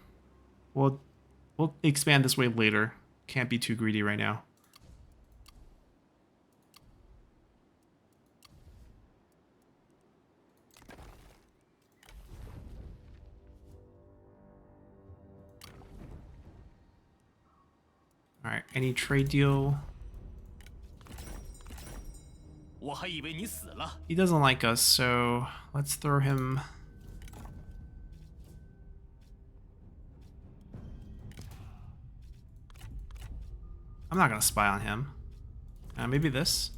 Speaker 1: expand this way later. Can't be too greedy right now. Alright, any trade deal?
Speaker 3: 我还以为你死了。
Speaker 1: He doesn't like us, so let's throw him... I'm not gonna spy on him. Maybe this?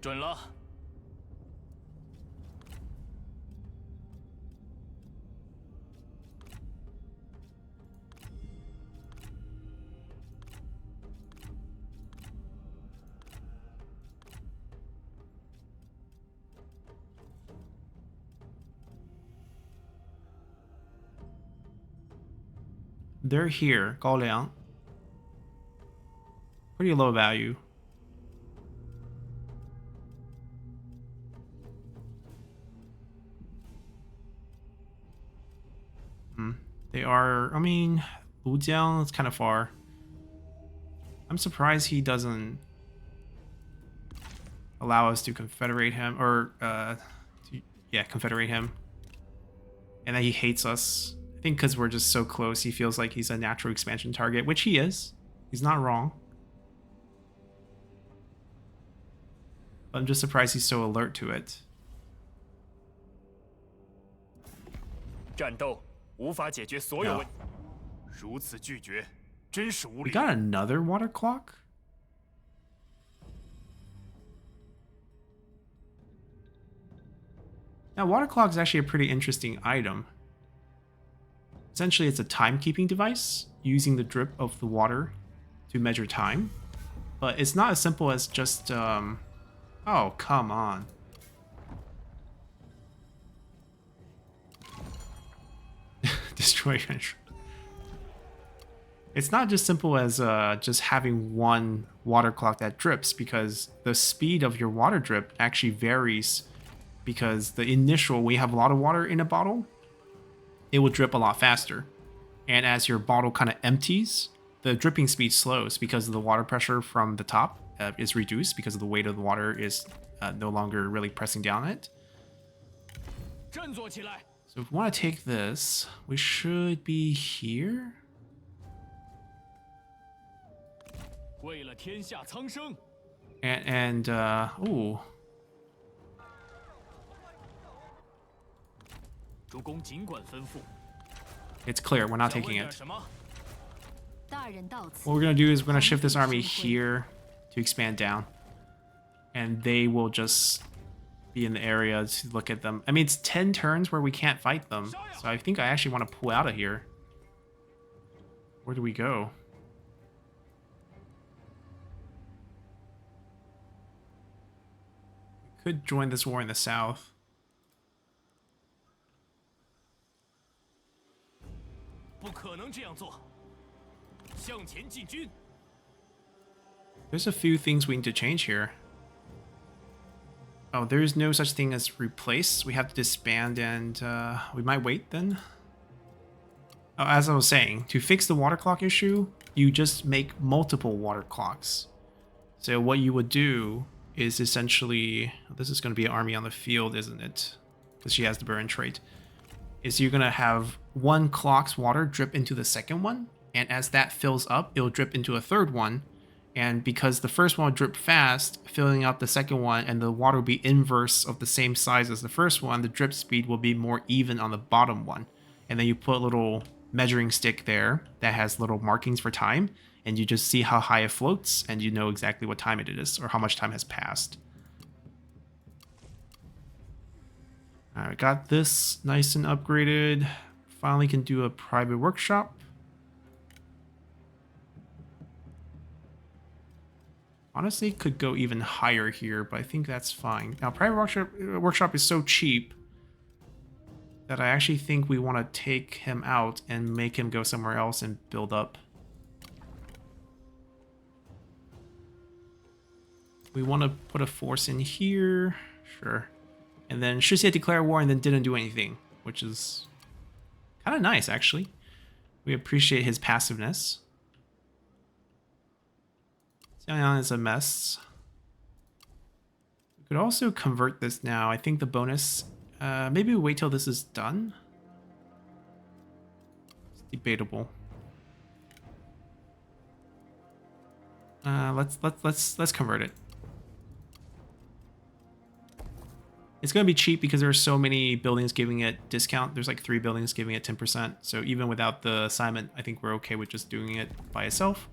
Speaker 3: 准了。
Speaker 1: They're here, Gaoliang. Pretty low value. They are, I mean, Wujiang is kind of far. I'm surprised he doesn't allow us to confederate him, or, confederate him. And that he hates us. I think because we're just so close, he feels like he's a natural expansion target, which he is. He's not wrong. But I'm just surprised he's so alert to it.
Speaker 3: 战斗无法解决所有问题，如此拒绝，真是无
Speaker 1: We
Speaker 3: 理。
Speaker 1: got another water clock? Now, water clock is actually a pretty interesting item. Essentially, it's a timekeeping device using the drip of the water to measure time. But it's not as simple as just, oh, come on. Destroy control. It's not just simple as just having one water clock that drips, because the speed of your water drip actually varies, because the initial, when you have a lot of water in a bottle, it will drip a lot faster. And as your bottle kind of empties, the dripping speed slows because of the water pressure from the top is reduced because of the weight of the water is no longer really pressing down it.
Speaker 3: 振作起来！
Speaker 1: So if we want to take this, we should be here.
Speaker 3: 为了天下苍生。
Speaker 1: Ooh.
Speaker 3: 主公尽管吩咐。
Speaker 1: It's clear, we're not
Speaker 3: 想问
Speaker 1: taking
Speaker 3: 点
Speaker 1: it.
Speaker 3: 什么？
Speaker 1: What we're going to do is we're going to shift this army here to expand down. And they will just be in the area to look at them. I mean, it's 10 turns where we can't fight them. So I think I actually want to pull out of here. Where do we go? We could join this war in the south.
Speaker 3: 不可能这样做。向前进军。
Speaker 1: There's a few things we need to change here. Oh, there is no such thing as replace. We have to disband, and we might wait then. Oh, as I was saying, to fix the water clock issue, you just make multiple water clocks. So what you would do is essentially, this is going to be an army on the field, isn't it? Because she has the burn trait. Is you're going to have one clock's water drip into the second one, and as that fills up, it'll drip into a third one. And because the first one will drip fast, filling out the second one, and the water will be inverse of the same size as the first one, the drip speed will be more even on the bottom one. And then you put a little measuring stick there that has little markings for time, and you just see how high it floats, and you know exactly what time it is, or how much time has passed. Alright, got this nice and upgraded. Finally can do a private workshop. Honestly, could go even higher here, but I think that's fine. Now, private workshop is so cheap that I actually think we want to take him out and make him go somewhere else and build up. We want to put a force in here. Sure. And then Shixie declared war and then didn't do anything, which is kind of nice, actually. We appreciate his passiveness. Xiangyang is a mess. We could also convert this now. I think the bonus... maybe we wait till this is done. It's debatable. Let's convert it. It's going to be cheap because there are so many buildings giving it discount. There's like 3 buildings giving it 10%. So even without the assignment, I think we're okay with just doing it by itself.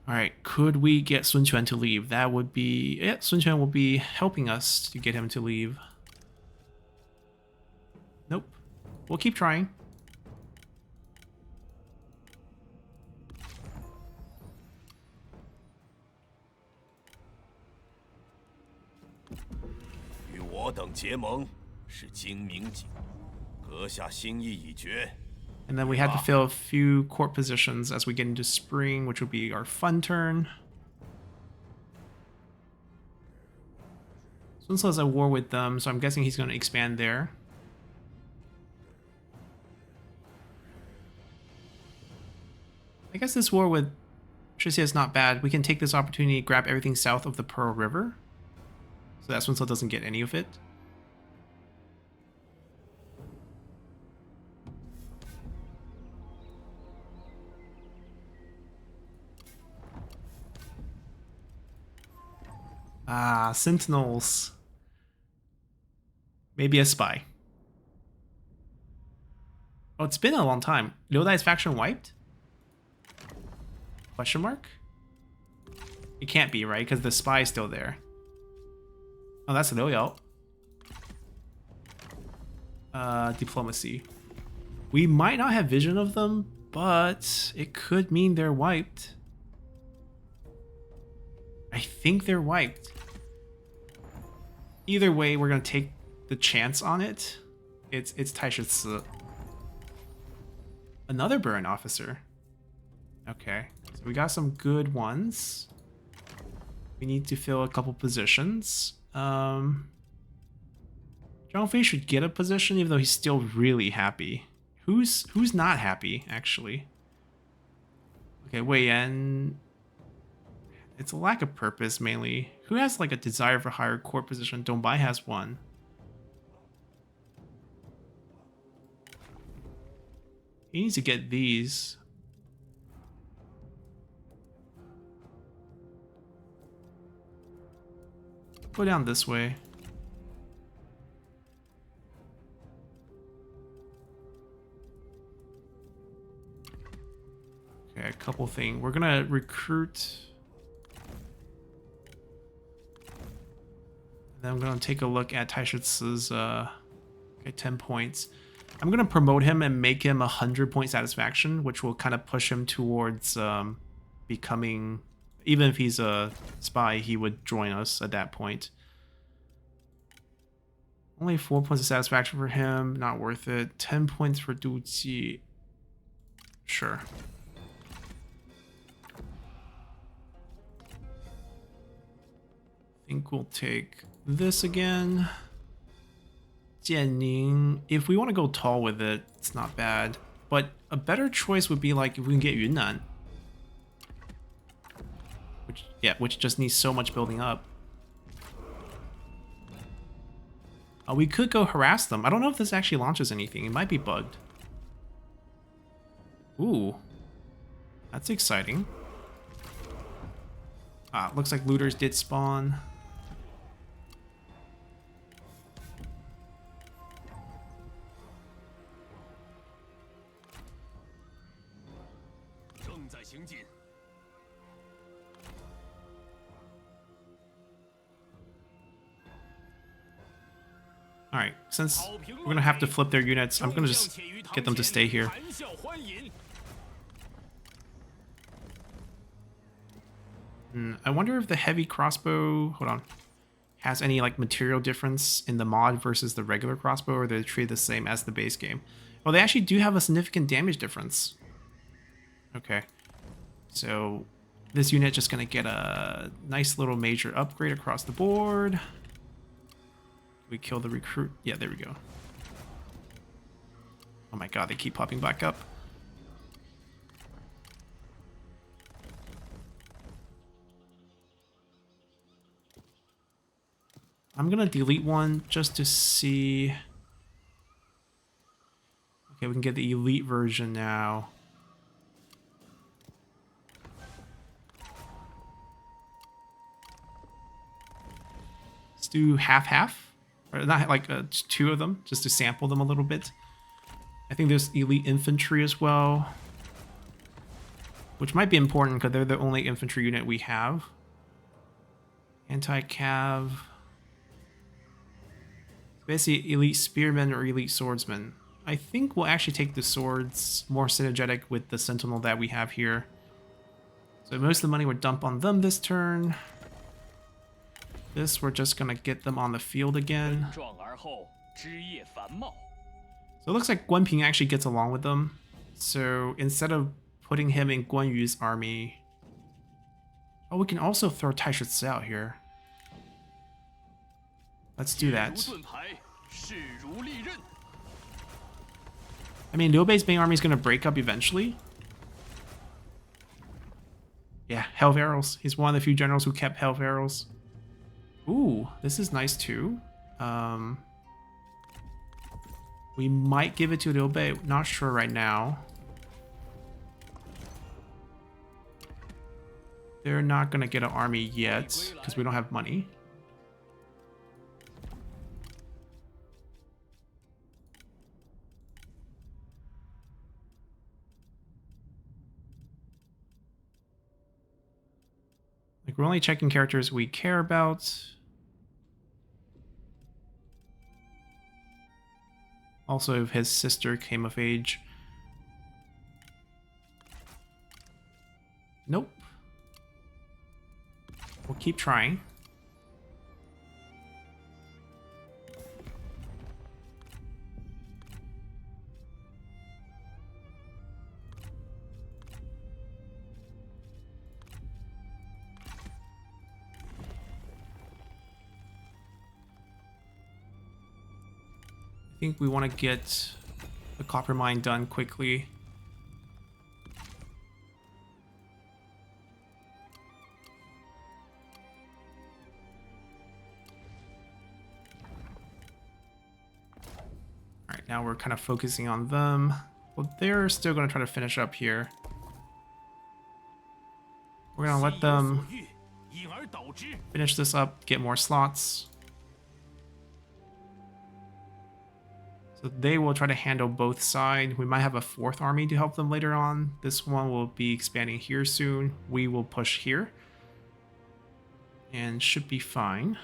Speaker 1: All right, could we get Sun Quan to leave? That would be... Yeah, Sun Quan will be helping us to get him to leave. Nope. We'll keep trying. And then we had to fill a few court positions as we get into spring, which would be our fun turn. Sun Ce is at war with them, so I'm guessing he's going to expand there. I guess this war with Shixie is not bad. We can take this opportunity to grab everything south of the Pearl River, so that Sun Ce doesn't get any of it. Ah, Sentinels. Maybe a spy. Oh, it's been a long time. Liu Bei's faction wiped? Question mark? It can't be, right? Because the spy is still there. Oh, that's Liu Yao. Diplomacy. We might not have vision of them, but it could mean they're wiped. I think they're wiped. Either way, we're gonna take the chance on it. It's Taishitsu. Another burn officer. Okay, so we got some good ones. We need to fill a couple positions. Zhang Fei should get a position, even though he's still really happy. Who's not happy, actually? Okay, Wei Yan. It's a lack of purpose, mainly. Who has, like, a desire for higher court position? Dong Bai has one. He needs to get these. Go down this way. Okay, a couple things. We're gonna recruit... Then I'm going to take a look at Taishitsu's, okay, 10 points. I'm going to promote him and make him 100 point satisfaction, which will kind of push him towards becoming, even if he's a spy, he would join us at that point. Only 4 points of satisfaction for him, not worth it. 10 points for Du Qi. Sure. I think think we'll take this again. Jianning. If we want to go tall with it, it's not bad. But a better choice would be like if we can get Yunnan. Which just needs so much building up. We could go harass them. I don't know if this actually launches anything. It might be bugged. Ooh. That's exciting. Looks like looters did spawn. Alright, since we're gonna have to flip their units, I'm gonna just get them to stay here. I wonder if the heavy crossbow, hold on, has any like material difference in the mod versus the regular crossbow, or they're treated the same as the base game. Well, they actually do have a significant damage difference. Okay, so this unit just gonna get a nice little major upgrade across the board. We kill the recruit. Yeah, there we go. Oh my god, they keep popping back up. I'm gonna delete one just to see. Okay, we can get the elite version now. Let's do half-half. Or not like two of them, just to sample them a little bit. I think there's elite infantry as well, which might be important because they're the only infantry unit we have. Anti-cav. Basically elite spearmen or elite swordsmen. I think we'll actually take the swords, more synergetic with the sentinel that we have here. So most of the money would dump on them this turn. This, we're just gonna get them on the field again. So it looks like Guan Ping actually gets along with them. So instead of putting him in Guan Yu's army... Oh, we can also throw Taishi Ci out here. Let's do that. I mean, Liu Bei's main army is gonna break up eventually. Yeah, Hell Arrows. He's one of the few generals who kept Hell Arrows. Ooh, this is nice too. We might give it to Liu Bei, not sure right now. They're not gonna get an army yet because we don't have money. Like, we're only checking characters we care about. Also, if his sister came of age. Nope. We'll keep trying. I think we want to get the copper mine done quickly. All right, now we're kind of focusing on them. Well, they're still going to try to finish up here. We're going to let them finish this up, get more slots. So they will try to handle both sides. We might have a fourth army to help them later on. This one will be expanding here soon. We will push here. And should be fine.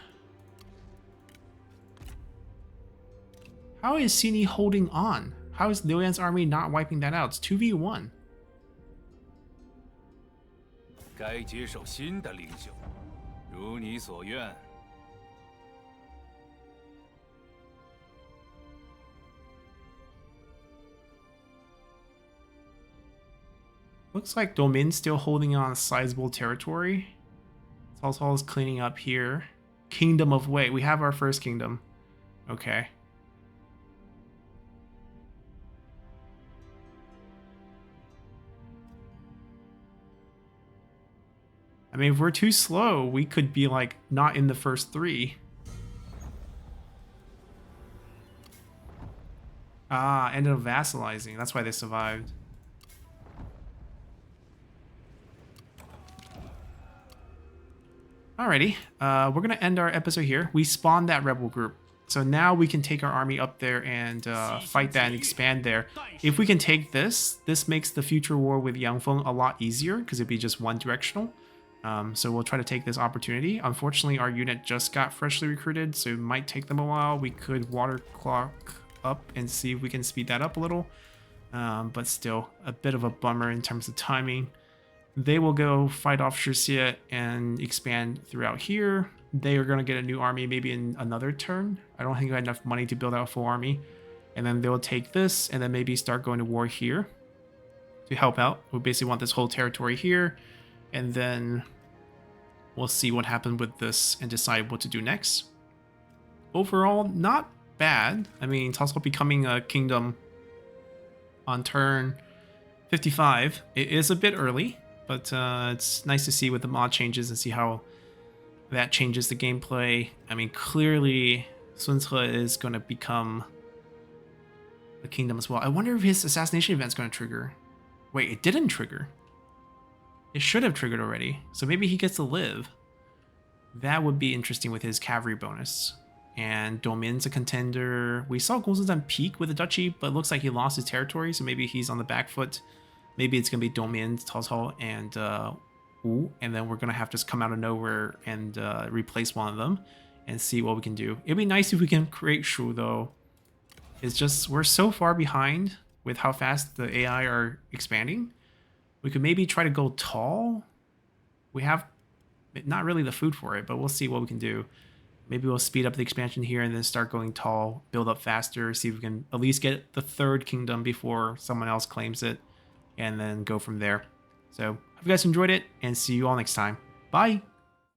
Speaker 1: How is Sini holding on? How is Liu Yan's army not wiping that out? It's 2v1.
Speaker 4: 该接受新的领袖，如你所愿。
Speaker 1: Looks like Domin's still holding on a sizable territory. Cao Cao is cleaning up here. Kingdom of Wei. We have our first kingdom. Okay. I mean, if we're too slow, we could be like not in the first 3. Ah, ended up vassalizing. That's why they survived. Alrighty, we're gonna end our episode here. We spawned that rebel group, so now we can take our army up there and fight that and expand there. If we can take this, this makes the future war with Yangfeng a lot easier because it'd be just one directional. So we'll try to take this opportunity. Unfortunately, our unit just got freshly recruited, so it might take them a while. We could water clock up and see if we can speed that up a little, but still a bit of a bummer in terms of timing. They will go fight off Shixie and expand throughout here. They are going to get a new army maybe in another turn. I don't think I have enough money to build out a full army. And then they'll take this and then maybe start going to war here to help out. We basically want this whole territory here, and then we'll see what happens with this and decide what to do next. Overall, not bad. I mean, Tossal becoming a kingdom on turn 55. It is a bit early, but it's nice to see with the mod changes and see how that changes the gameplay. I mean, clearly Sun Ce is going to become a kingdom as well. I wonder if his assassination event is going to trigger. Wait, it didn't trigger. It should have triggered already, so maybe he gets to live. That would be interesting with his cavalry bonus. And Domin's a contender. We saw Gongsun peak with the duchy, but it looks like he lost his territory, so maybe he's on the back foot. Maybe it's going to be Domin, Toshal, and Wu, and then we're going to have to come out of nowhere and replace one of them and see what we can do. It'd be nice if we can create Shu, though. It's just, we're so far behind with how fast the AI are expanding. We could maybe try to go tall. We have not really the food for it, but we'll see what we can do. Maybe we'll speed up the expansion here and then start going tall, build up faster, see if we can at least get the 3rd kingdom before someone else claims it, and then go from there. So, hope you guys enjoyed it, and see you all next time. Bye!